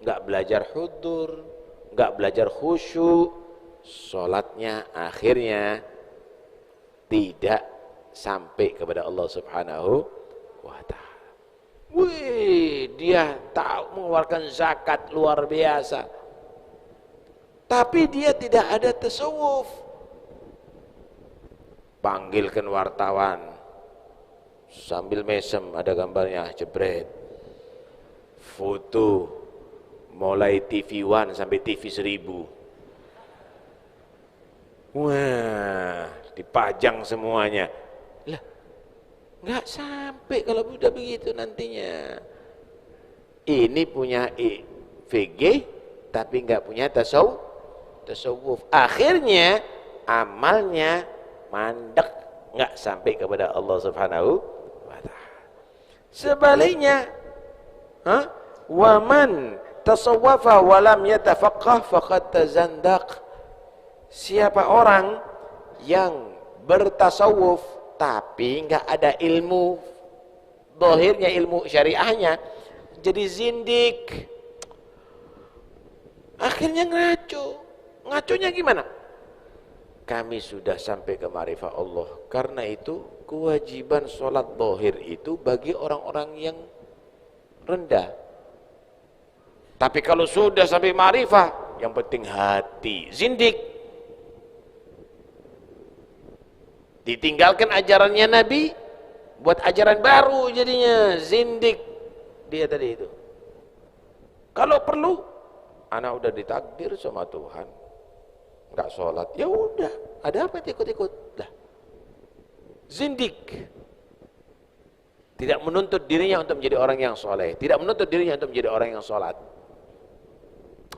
nggak belajar hudur, nggak belajar khusyuk, sholatnya akhirnya tidak sampai kepada Allah Subhanahu wa ta'ala. Wih, dia tahu mengeluarkan zakat luar biasa, tapi dia tidak ada tasawuf. Panggilkan wartawan, sambil mesem ada gambarnya, jebret, foto mulai TV One sampai TV 1000. Wah, dipajang semuanya. Lah, nggak sampai kalau udah begitu nantinya. Ini punya VG tapi nggak punya tasawuf. Akhirnya amalnya mandek, nggak sampai kepada Allah Subhanahu wa ta'ala. Sebaliknya, waman tasawwafa wa lam yatafaqqah faqad tazandaq. Siapa orang yang bertasawuf tapi nggak ada ilmu dohirnya, ilmu syariahnya, jadi zindik, akhirnya ngaconya gimana? Kami sudah sampai ke ma'rifah Allah, karena itu kewajiban sholat dohir itu bagi orang-orang yang rendah. Tapi kalau sudah sampai ma'rifah, yang penting hati, zindik. Ditinggalkan ajarannya Nabi, buat ajaran baru, jadinya zindik dia tadi itu. Kalau perlu, anak udah ditakdir sama Tuhan, nggak sholat, ya udah, ada apa ikut-ikut lah. Zindik, tidak menuntut dirinya untuk menjadi orang yang soleh, tidak menuntut dirinya untuk menjadi orang yang sholat.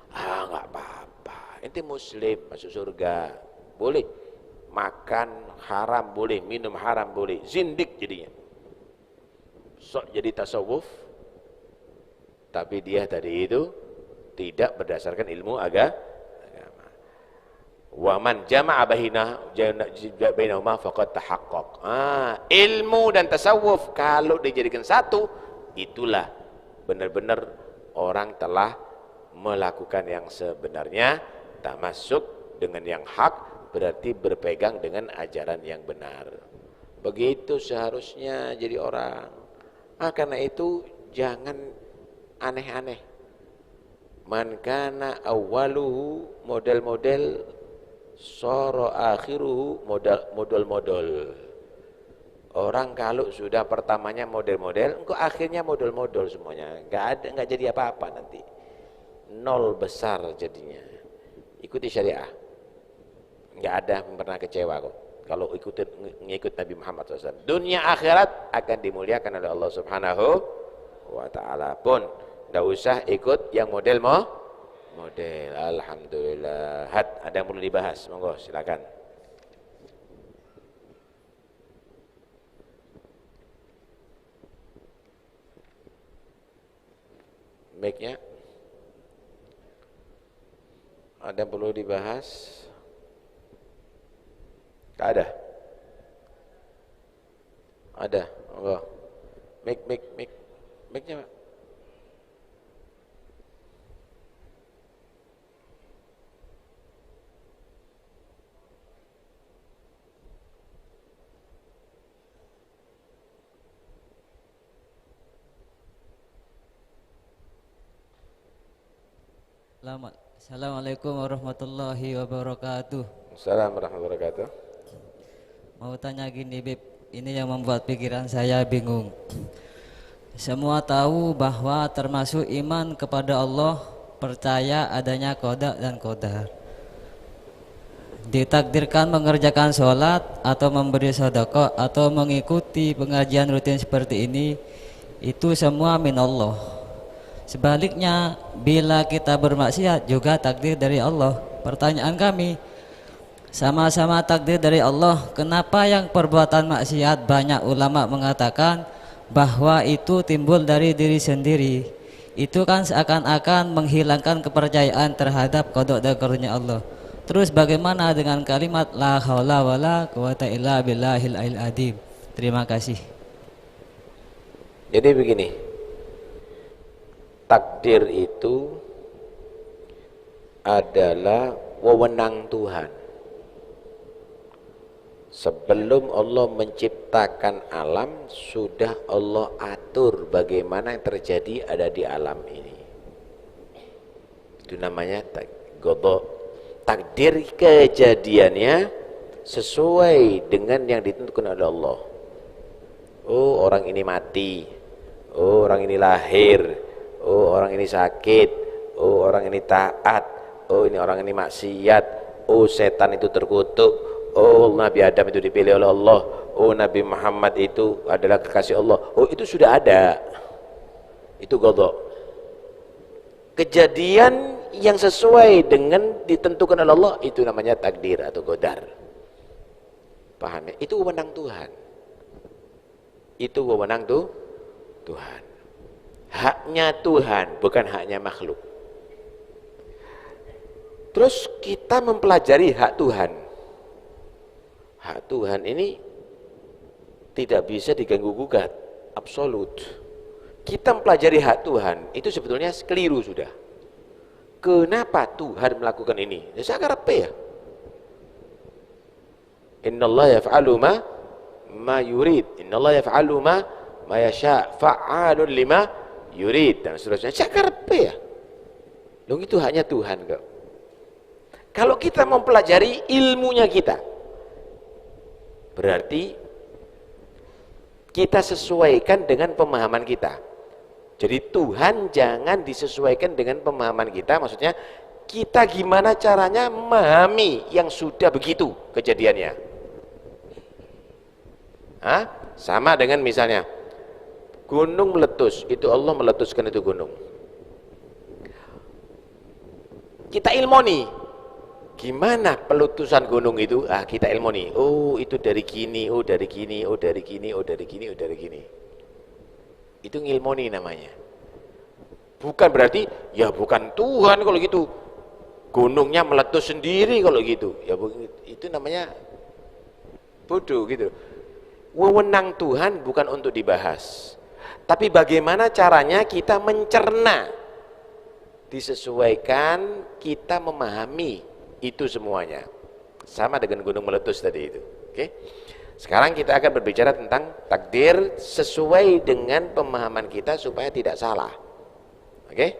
Nggak apa-apa, ente muslim masuk surga, boleh. Makan haram boleh, minum haram boleh, zindik jadinya. Sok jadi tasawuf, tapi dia tadi itu tidak berdasarkan ilmu agama. Wa man jama'a bainahuma faqad tahaqqaq. Ilmu dan tasawuf kalau dijadikan satu, itulah benar-benar orang telah melakukan yang sebenarnya, tamasuk dengan yang hak, berarti berpegang dengan ajaran yang benar. Begitu seharusnya jadi orang. Karena itu jangan aneh-aneh. Man kana awwaluhu model-model, soro akhiruhu model-model. Orang kalau sudah pertamanya model-model, engkau akhirnya model-model semuanya. Enggak jadi apa-apa nanti. Nol besar jadinya. Ikuti syariah. Nggak ada yang pernah kecewa kok kalau ngikut Nabi Muhammad SAW. Dunia akhirat akan dimuliakan oleh Allah Subhanahu wa ta'ala. Pun nggak usah ikut yang model. Alhamdulillah. Ada yang perlu dibahas, monggo silakan. Mic-nya ada yang perlu dibahas? Ada? Ada? Enggak? Mic-nya Pak. Assalamualaikum warahmatullahi wabarakatuh. Assalamualaikum warahmatullahi wabarakatuh. Mau tanya gini Bib, ini yang membuat pikiran saya bingung. Semua tahu bahwa termasuk iman kepada Allah, percaya adanya qada dan qadar. ditakdirkan mengerjakan sholat atau memberi sedekah atau mengikuti pengajian rutin seperti ini, itu semua min Allah. Sebaliknya, bila kita bermaksiat juga takdir dari Allah. Pertanyaan kami, sama-sama takdir dari Allah, kenapa yang perbuatan maksiat banyak ulama mengatakan bahwa itu timbul dari diri sendiri? Itu kan seakan-akan menghilangkan kepercayaan terhadap qada dan karunia Allah. Terus bagaimana dengan kalimat la haula wala quwata illa billahil aliyil azim? Terima kasih. Jadi begini, takdir itu adalah wewenang Tuhan. Sebelum Allah menciptakan alam, sudah Allah atur bagaimana yang terjadi ada di alam ini. Itu namanya qada. Takdir kejadiannya sesuai dengan yang ditentukan oleh Allah. Oh, orang ini mati. Oh, orang ini lahir. Oh, orang ini sakit. Oh, orang ini taat. Oh, ini orang ini maksiat. Oh, setan itu terkutuk. Oh, Nabi Adam itu dipilih oleh Allah. Oh, Nabi Muhammad itu adalah kekasih Allah. Oh, itu sudah ada. Itu qada. Kejadian yang sesuai dengan ditentukan oleh Allah itu namanya takdir atau qadar. Paham ya? Itu wewenang Tuhan. Itu wewenang Tuhan. Haknya Tuhan, bukan haknya makhluk. Terus kita mempelajari hak Tuhan. Hak Tuhan ini tidak bisa diganggu gugat, absolut. Kita mempelajari hak Tuhan itu sebetulnya keliru sudah. Kenapa Tuhan melakukan ini? Ya saya karepe ya. Innallaha yaf'alu ma yurid. Innallaha yaf'alu ma yasha. Fa'alun lima yurid dan seterusnya. Saya karepe ya. Dong itu hanya Tuhan kok. Kalau kita mempelajari ilmunya kita, berarti kita sesuaikan dengan pemahaman kita. Jadi Tuhan jangan disesuaikan dengan pemahaman kita, maksudnya kita gimana caranya memahami yang sudah begitu kejadiannya. Hah? Sama dengan misalnya gunung meletus, itu Allah meletuskan itu gunung. Kita ilmoni, gimana peletusan gunung itu? Ah, kita ilmoni. Oh, itu dari gini, oh dari gini, oh dari gini, oh dari gini, oh dari gini. Itu ngilmoni namanya. Bukan berarti ya bukan Tuhan kalau gitu. Gunungnya meletus sendiri kalau gitu. Ya itu namanya bodoh gitu. Wewenang Tuhan bukan untuk dibahas. Tapi bagaimana caranya kita mencerna, disesuaikan kita memahami itu semuanya. Sama dengan gunung meletus tadi itu. Oke? Sekarang kita akan berbicara tentang takdir sesuai dengan pemahaman kita supaya tidak salah. Oke?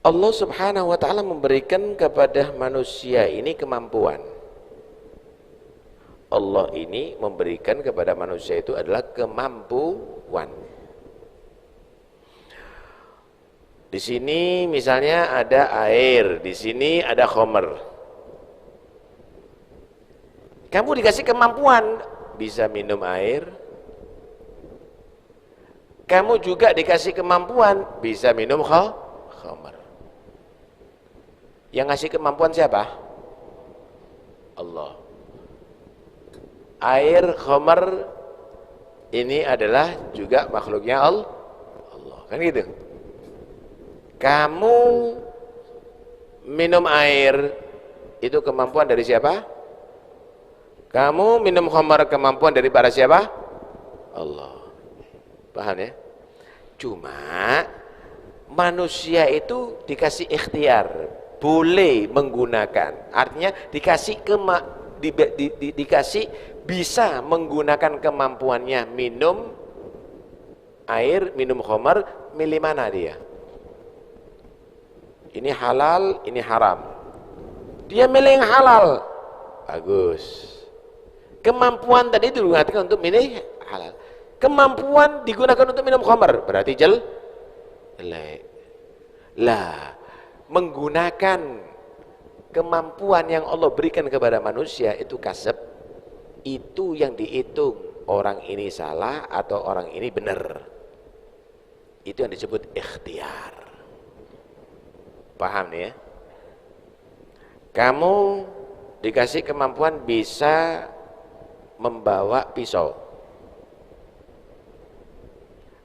Allah Subhanahu wa taala memberikan kepada manusia ini kemampuan. Allah ini memberikan kepada manusia itu adalah kemampuan. Di sini misalnya ada air, di sini ada khamr. Kamu dikasih kemampuan bisa minum air. Kamu juga dikasih kemampuan bisa minum khamr. Yang ngasih kemampuan siapa? Allah. Air khamr ini adalah juga makhluknya Allah. Kan gitu. Kamu minum air itu kemampuan dari siapa? Kamu minum khamar kemampuan dari para siapa? Allah. Paham ya? Cuma manusia itu dikasih ikhtiar, boleh menggunakan. Artinya dikasih dikasih bisa menggunakan kemampuannya minum air, minum khamar, milih mana dia? Ini halal, ini haram. Dia milih yang halal. Bagus. Kemampuan tadi digunakan untuk milih halal. Kemampuan digunakan untuk minum khamar, berarti jelek. Lah, menggunakan kemampuan yang Allah berikan kepada manusia itu kasab, itu yang dihitung orang ini salah atau orang ini benar. Itu yang disebut ikhtiar. Paham nih ya? Kamu dikasih kemampuan bisa membawa pisau.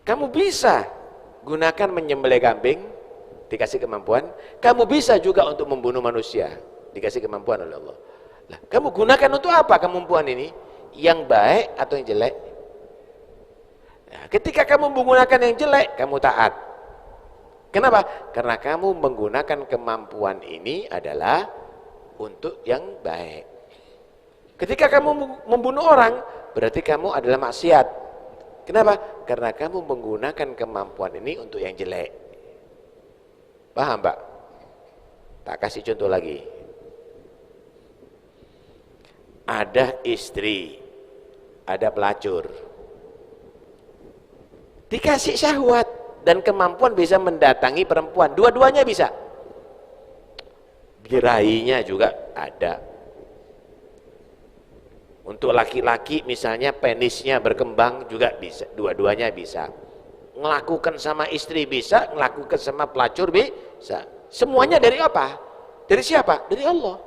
Kamu bisa gunakan menyembelih kambing, dikasih kemampuan. Kamu bisa juga untuk membunuh manusia, dikasih kemampuan oleh Allah. Nah, kamu gunakan untuk apa kemampuan ini? Yang baik atau yang jelek? Nah, ketika kamu menggunakan yang jelek, kamu taat. Kenapa? Karena kamu menggunakan kemampuan ini adalah untuk yang baik. Ketika kamu membunuh orang, berarti kamu adalah maksiat. Kenapa? Karena kamu menggunakan kemampuan ini untuk yang jelek. Paham, Pak? Tak kasih contoh lagi. Ada istri, ada pelacur. Dikasih syahwat dan kemampuan bisa mendatangi perempuan. Dua-duanya bisa. Birahinya juga ada. Untuk laki-laki misalnya penisnya berkembang juga bisa. Dua-duanya bisa. Ngelakukan sama istri bisa, ngelakukan sama pelacur bisa. Semuanya dari apa? Dari siapa? Dari Allah.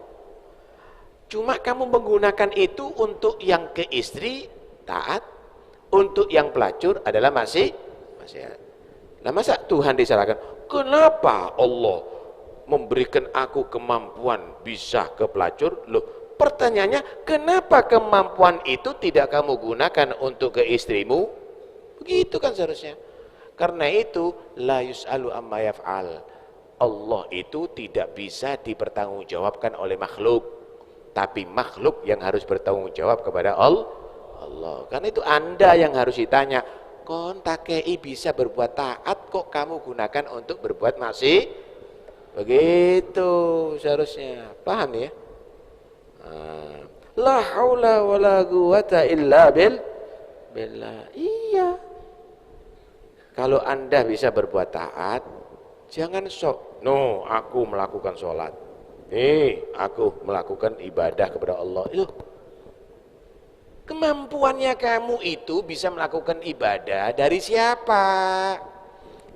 Cuma kamu menggunakan itu untuk yang ke istri taat, untuk yang pelacur adalah maksiat. Nah, masa Tuhan disalahkan? Kenapa Allah memberikan aku kemampuan bisa ke pelacur? Loh, pertanyaannya, kenapa kemampuan itu tidak kamu gunakan untuk ke istrimu? Begitu kan seharusnya. Karena itu, la yus'alu amma yaf'al. Allah itu tidak bisa dipertanggungjawabkan oleh makhluk. Tapi makhluk yang harus bertanggung jawab kepada Allah. Karena itu Anda yang harus ditanya, kon takei bisa berbuat taat, kok kamu gunakan untuk berbuat maksiat? Begitu seharusnya. Paham ya? La haula wala quwata illa billah. Iya. Kalau Anda bisa berbuat taat, jangan sok. No, aku melakukan sholat. Aku melakukan ibadah kepada Allah. Loh, kemampuannya kamu itu bisa melakukan ibadah dari siapa?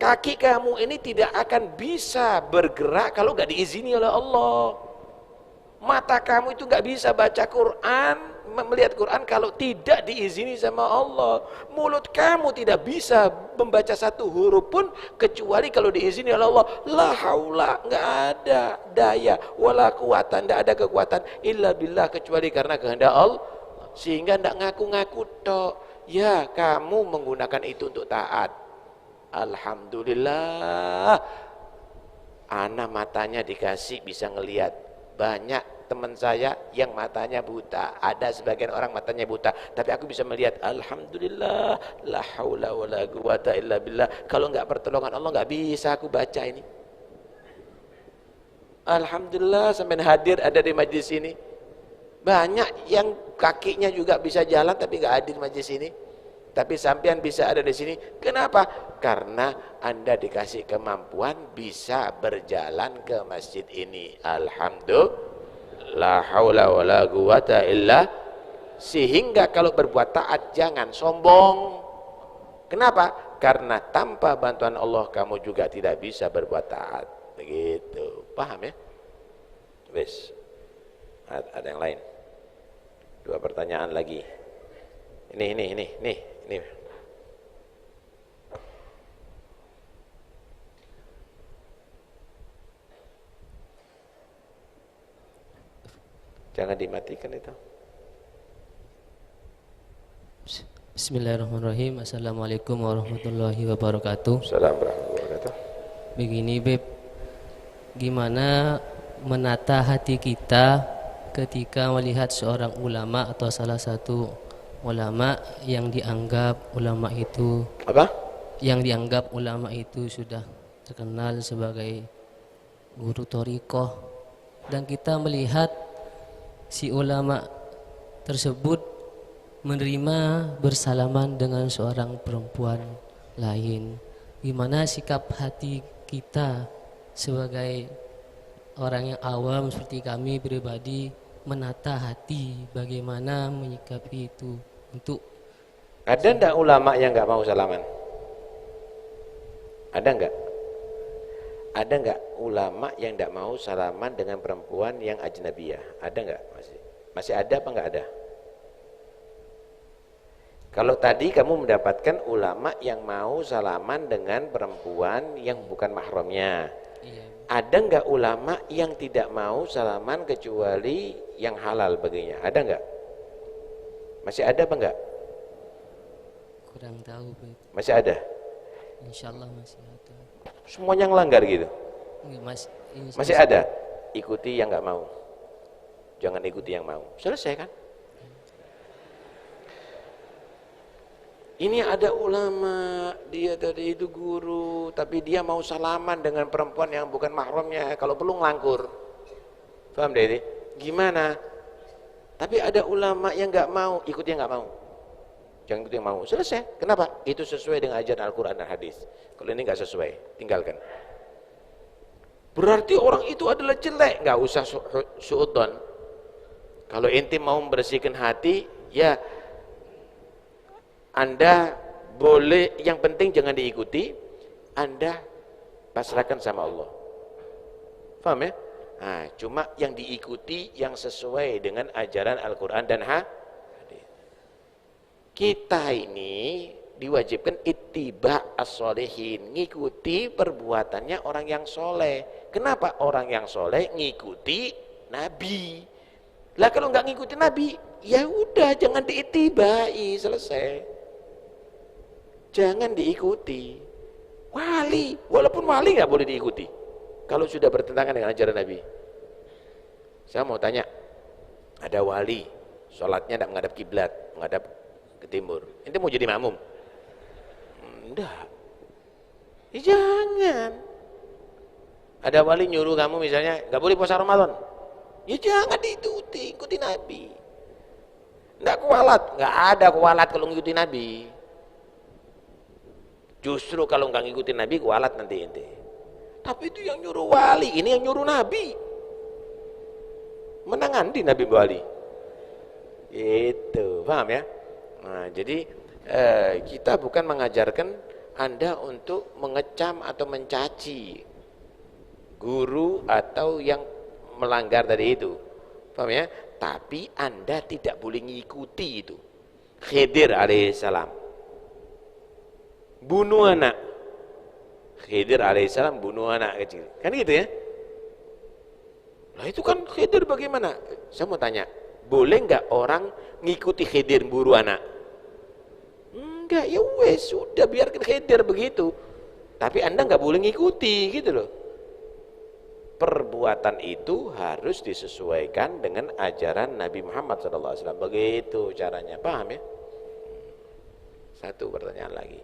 Kaki kamu ini tidak akan bisa bergerak kalau nggak diizini oleh Allah. Mata kamu itu nggak bisa baca Quran, melihat Quran kalau tidak diizini sama Allah. Mulut kamu tidak bisa membaca satu huruf pun kecuali kalau diizini oleh Allah. La haula, nggak ada daya, wala quwatan, nggak ada kekuatan illa billah kecuali karena kehendak Allah. Sehingga nggak ngaku-ngaku tok. Ya, kamu menggunakan itu untuk taat. Alhamdulillah. Anak matanya dikasih bisa ngelihat. Banyak teman saya yang matanya buta. Ada sebagian orang matanya buta, tapi aku bisa melihat. Alhamdulillah, la haula wala quwata illa billah. Kalau enggak pertolongan Allah enggak bisa aku baca ini. Alhamdulillah sampai hadir ada di majlis ini. Banyak yang kakinya juga bisa jalan tapi enggak hadir majlis ini. Tapi sampean bisa ada di sini. Kenapa? Karena Anda dikasih kemampuan bisa berjalan ke masjid ini. Alhamdulillah. La haula wala quwata illa. Sehingga kalau berbuat taat jangan sombong. Kenapa? Karena tanpa bantuan Allah kamu juga tidak bisa berbuat taat. Begitu. Paham ya? Wes. Ada yang lain? Dua pertanyaan lagi. Ini. Jangan dimatikan itu. Bismillahirrahmanirrahim. Assalamualaikum warahmatullahi wabarakatuh. Assalamualaikum warahmatullahi wabarakatuh. Begini Beb, gimana menata hati kita ketika melihat seorang ulama atau salah satu ulama yang dianggap ulama itu sudah terkenal sebagai guru thariqah, dan kita melihat si ulama tersebut menerima bersalaman dengan seorang perempuan lain. Gimana sikap hati kita sebagai orang yang awam seperti kami pribadi menata hati bagaimana menyikapi itu untuk Ada ndak ulama yang nggak mau salaman? Ada nggak? Ada nggak ulama yang nggak mau salaman dengan perempuan yang ajnabiyah? Ada nggak? Masih ada apa nggak ada? Kalau tadi kamu mendapatkan ulama yang mau salaman dengan perempuan yang bukan mahramnya, iya, ada nggak ulama yang tidak mau salaman kecuali yang halal baginya? Ada nggak? Masih ada apa nggak? kurang tahu Bet. Masih ada? Insyaallah masih ada. Semuanya ngelanggar gitu? Nggak, Masih ada? Ikuti yang nggak mau, jangan ikuti yang mau. Selesai kan? Ini ada ulama, dia tadi itu guru, tapi dia mau salaman dengan perempuan yang bukan mahramnya, kalau perlu ngelangkur. Paham deh ini? Gimana? Tapi ada ulama yang nggak mau, ikut yang nggak mau. Jangan ikut yang mau. Selesai. Kenapa? Itu sesuai dengan ajaran Al-Quran dan hadis. Kalau ini nggak sesuai, tinggalkan. Berarti orang itu adalah jelek, nggak usah suudon. Kalau inti mau membersihkan hati, ya Anda boleh, yang penting jangan diikuti, Anda pasrahkan sama Allah. Paham ya? Nah, cuma yang diikuti yang sesuai dengan ajaran Al-Quran dan hadis. Kita ini diwajibkan ittiba as-solihin, ngikuti perbuatannya orang yang soleh. Kenapa orang yang soleh ngikuti Nabi? Lah kalau nggak ngikuti Nabi, ya udah jangan diitibai, selesai. Jangan diikuti. Wali, walaupun wali nggak boleh diikuti kalau sudah bertentangan dengan ajaran Nabi. Saya mau tanya, ada wali sholatnya tidak menghadap kiblat, menghadap ke timur, ente mau jadi makmum? Enggak. Ya, jangan. Ada wali nyuruh kamu misalnya nggak boleh puasa Ramadan, ya jangan diikuti, ikuti Nabi. Enggak kualat, nggak ada kualat kalau ngikuti Nabi. Justru kalau nggak ngikutin Nabi kualat nanti ente. Tapi itu yang nyuruh wali, ini yang nyuruh Nabi. Menangan di Nabi wali. Itu, paham ya? Nah, jadi kita bukan mengajarkan Anda untuk mengecam atau mencaci guru atau yang melanggar tadi itu. Paham ya? Tapi Anda tidak boleh ngikuti itu. Khidir alaihissalam bunuh anak. Khidir alaihissalam bunuh anak kecil. Kan gitu ya? Nah itu kan Khidir bagaimana? Saya mau tanya, boleh nggak orang ngikuti Khidir buru anak? Enggak, ya wes sudah biarkan Khidir begitu. Tapi Anda nggak boleh ngikuti gitu loh. Perbuatan itu harus disesuaikan dengan ajaran Nabi Muhammad SAW. Begitu caranya, paham ya? Satu pertanyaan lagi.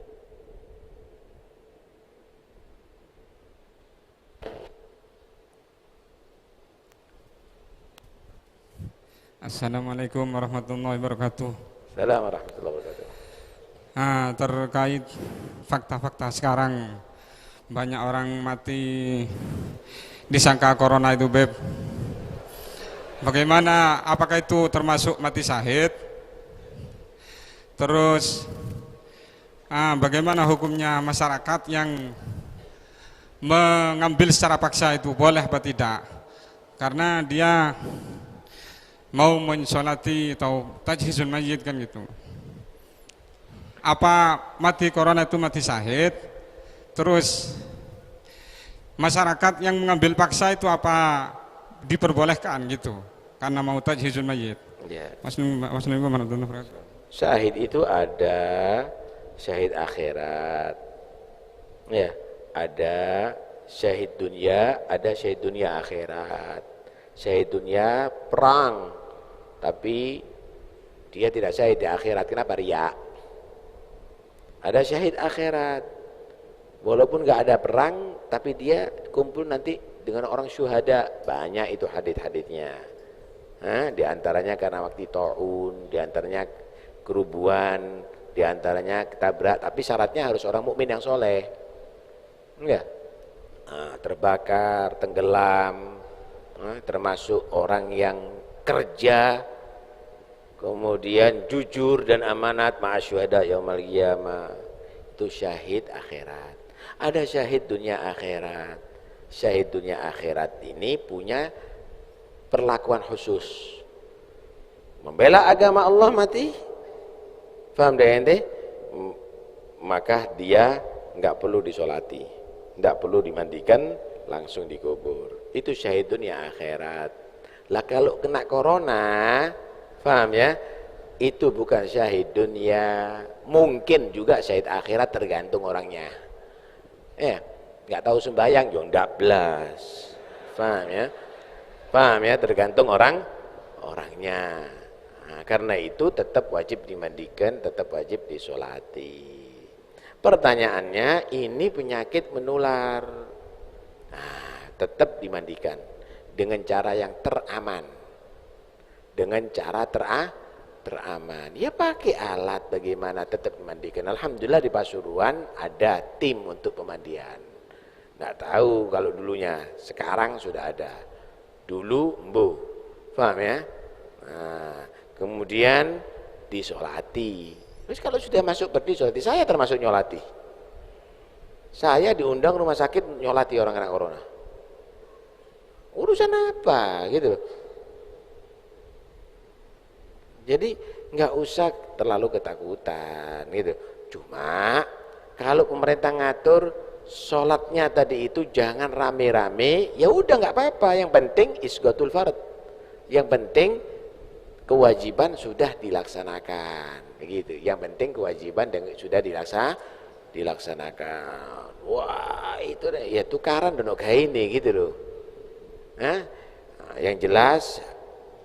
Assalamualaikum warahmatullahi wabarakatuh. Assalamualaikum warahmatullahi wabarakatuh. Terkait fakta-fakta sekarang, banyak orang mati disangka corona itu, Beb. Bagaimana, apakah itu termasuk mati syahid? Terus bagaimana hukumnya masyarakat yang mengambil secara paksa itu, boleh atau tidak? Karena dia mau mensolati atau tajhizul mayyit kan gitu. Apa mati corona itu mati syahid? Terus masyarakat yang mengambil paksa itu apa diperbolehkan gitu? Karena mau tajhizul mayyit. Ya. Wassalamualaikum warahmatullahi wabarakatuh. Syahid itu ada syahid akhirat. Ya, ada syahid dunia, ada syahid dunia akhirat. Syahid dunia perang, tapi dia tidak syahid di akhirat. Kenapa? Riya. Ada syahid akhirat, walaupun nggak ada perang, tapi dia kumpul nanti dengan orang syuhada. Banyak itu hadits-haditsnya. Di antaranya karena waktu ta'un, di antaranya kerubuan, di antaranya ketabrak. Tapi syaratnya harus orang mukmin yang soleh. Enggak? Terbakar, tenggelam, termasuk orang yang kerja, kemudian jujur dan amanat, ma'asyuhada yaumal qiyamah, itu syahid akhirat. Ada syahid dunia akhirat. Syahid dunia akhirat ini punya perlakuan khusus. Membela agama Allah mati, paham deh ente? Maka dia nggak perlu disolati, nggak perlu dimandikan, langsung dikubur. Itu syahid dunia akhirat. Lah kalau kena corona, paham ya? Itu bukan syahid dunia, mungkin juga syahid akhirat, tergantung orangnya. Ya, nggak tahu sembahyang, yo ndak blas. Paham ya? Paham ya? Tergantung orangnya. Nah, karena itu tetap wajib dimandikan, tetap wajib disolati. Pertanyaannya, ini penyakit menular. Nah, tetap dimandikan dengan cara yang teraman. Dengan cara teraman. Ya pakai alat bagaimana, tetap dimandikan. Alhamdulillah di Pasuruan ada tim untuk pemandian. Nggak tahu kalau dulunya, sekarang sudah ada. Dulu embuh. Paham ya? Nah, kemudian disolati. Terus kalau sudah masuk berdisolati, saya termasuk nyolati. Saya diundang rumah sakit nyolati orang kena corona. Urusan apa gitu. Jadi nggak usah terlalu ketakutan gitu. Cuma kalau pemerintah ngatur sholatnya tadi itu jangan rame-rame, ya udah nggak apa-apa. Yang penting isqatul fard. Yang penting kewajiban sudah dilaksanakan. Begitu. Yang penting kewajiban sudah dilaksanakan. Wah, itu ya tukaran dan ini gitu loh. Nah, yang jelas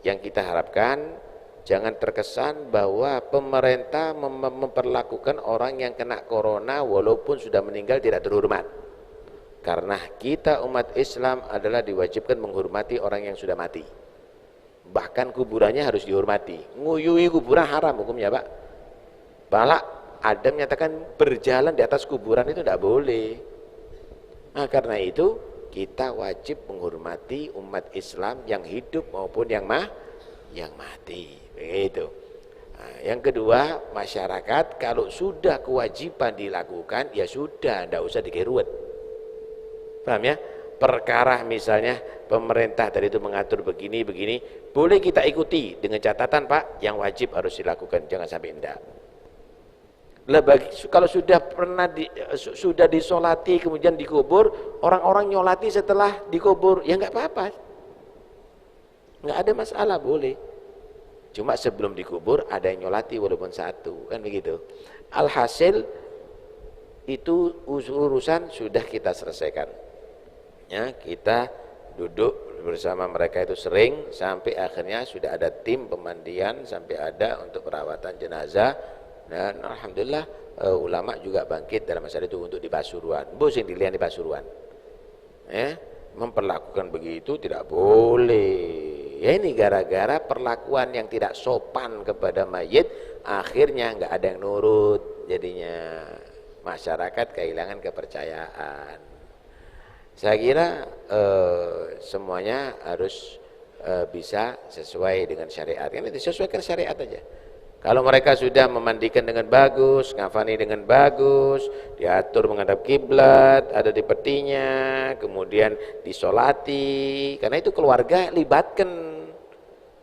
yang kita harapkan jangan terkesan bahwa pemerintah memperlakukan orang yang kena corona walaupun sudah meninggal tidak terhormat. Karena kita umat Islam adalah diwajibkan menghormati orang yang sudah mati. Bahkan kuburannya harus dihormati. Nguyui kuburan haram hukumnya, Pak. Balak ada menyatakan berjalan di atas kuburan itu tidak boleh. Nah, karena itu kita wajib menghormati umat Islam yang hidup maupun yang mati. Begitu. Nah, yang kedua, masyarakat kalau sudah kewajiban dilakukan, ya sudah, tidak usah digeruat. Paham ya? Perkara misalnya pemerintah dari itu mengatur begini, boleh kita ikuti dengan catatan, Pak, yang wajib harus dilakukan, jangan sampai enggak. Kalau sudah sudah disolati kemudian dikubur, orang-orang nyolati setelah dikubur, ya enggak apa-apa. Enggak ada masalah, boleh. Cuma sebelum dikubur ada yang nyolati walaupun satu, kan begitu. Alhasil itu urusan sudah kita selesaikan. Ya, kita duduk bersama mereka itu sering sampai akhirnya sudah ada tim pemandian sampai ada untuk perawatan jenazah. Dan alhamdulillah ulama juga bangkit dalam masalah itu untuk di Pasuruan. Bosan dilihat di Pasuruan. Ya, memperlakukan begitu tidak boleh. Ya ini gara-gara perlakuan yang tidak sopan kepada mayit, akhirnya nggak ada yang nurut, jadinya masyarakat kehilangan kepercayaan. Saya kira semuanya harus bisa sesuai dengan syariat. Kan itu sesuaikan syariat aja. Kalau mereka sudah memandikan dengan bagus, ngafani dengan bagus, diatur menghadap kiblat, ada di petinya, kemudian disolati, karena itu keluarga libatkan.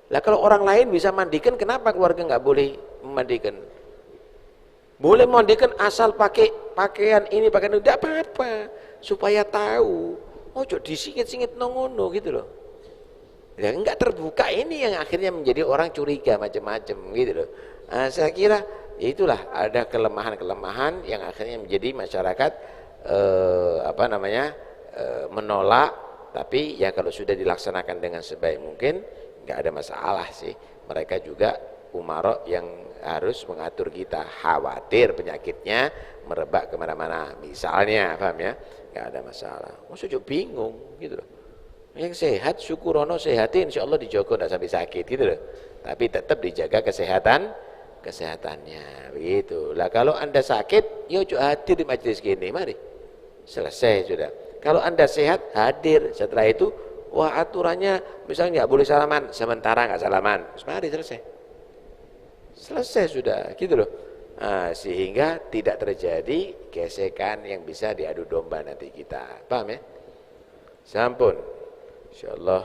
Lah kalau orang lain bisa mandikan, kenapa keluarga nggak boleh memandikan? Boleh memandikan asal pakai pakaian ini, pakaian itu, tidak apa-apa, supaya tahu. Oh, jadi disingit-singit nongono gitu loh. Ya, enggak terbuka ini yang akhirnya menjadi orang curiga macam-macam gitu loh. Nah, saya kira ya itulah ada kelemahan-kelemahan yang akhirnya menjadi masyarakat menolak. Tapi ya kalau sudah dilaksanakan dengan sebaik mungkin enggak ada masalah sih. Mereka juga umarok yang harus mengatur kita, khawatir penyakitnya merebak kemana-mana misalnya, paham ya? Enggak ada masalah. Maksudnya bingung gitu loh. Yang sehat syukurono sehatin, insya Allah dijogo tidak sampai sakit gitu loh. Tapi tetap dijaga kesehatannya begitu. Lah kalau Anda sakit, ya hadir di majelis gini, mari selesai sudah. Kalau Anda sehat, hadir. Setelah itu wah aturannya misalnya nggak boleh salaman, sementara nggak salaman, mari selesai sudah, gitu loh. Nah, sehingga tidak terjadi gesekan yang bisa diadu domba nanti kita, paham ya? Sampun, insyaallah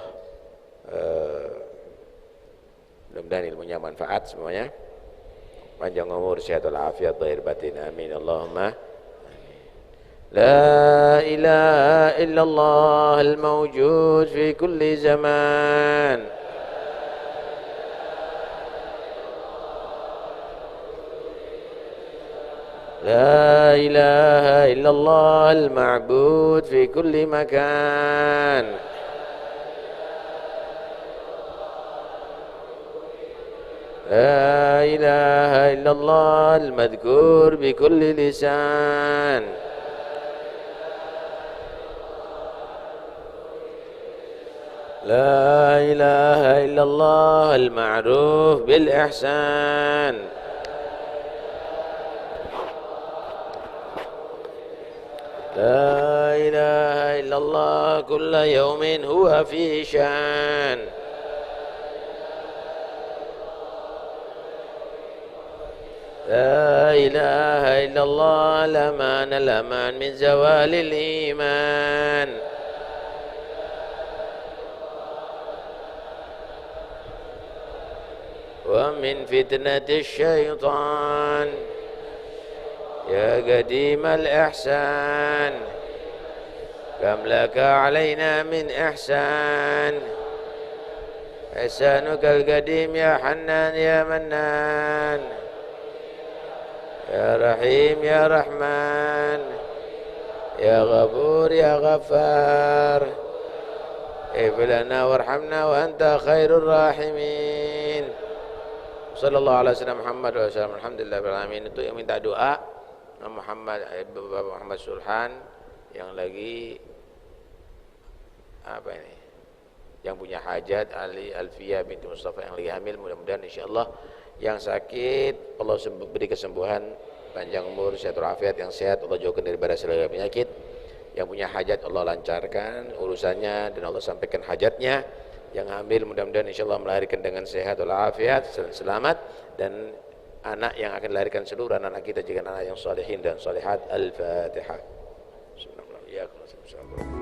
mudah-mudahan ilmunya manfaat semuanya, panjang umur, sehat walafiat, lahir batin, amin Allahumma. لا إله إلا الله الموجود في كل زمان لا إله إلا الله المعبود في كل مكان لا إله إلا الله المذكور بكل لسان لا إله إلا الله المعروف بالإحسان لا إله إلا الله كل يوم هو في شأن لا إله إلا الله الأمان من زوال الإيمان ومن فتنة الشيطان يا قديم الإحسان كم لك علينا من إحسان إحسانك القديم يا حنان يا منان يا رحيم يا رحمن يا غفور يا غفار اغفر لنا وارحمنا وأنت خير الراحمين. Sallallahu alaihi wasallam Muhammad wa sallam. Alhamdulillah bil alamin. Untuk yang minta doa Bapak Muhammad Sulhan yang lagi apa ini? Yang punya hajat, Ali Alfia binti Mustafa yang lagi hamil, mudah-mudahan insyaallah. Yang sakit Allah beri kesembuhan, panjang umur, sehat walafiat, yang sehat Allah jauhkan daripada segala penyakit. Yang punya hajat Allah lancarkan urusannya dan Allah sampaikan hajatnya. Yang hamil mudah-mudahan insyaallah melahirkan dengan sehat walafiat, selamat, dan anak yang akan dilahirkan seluruh anak kita juga anak yang salihin dan salihat. Al-Fatihah. Bismillahirrahmanirrahim.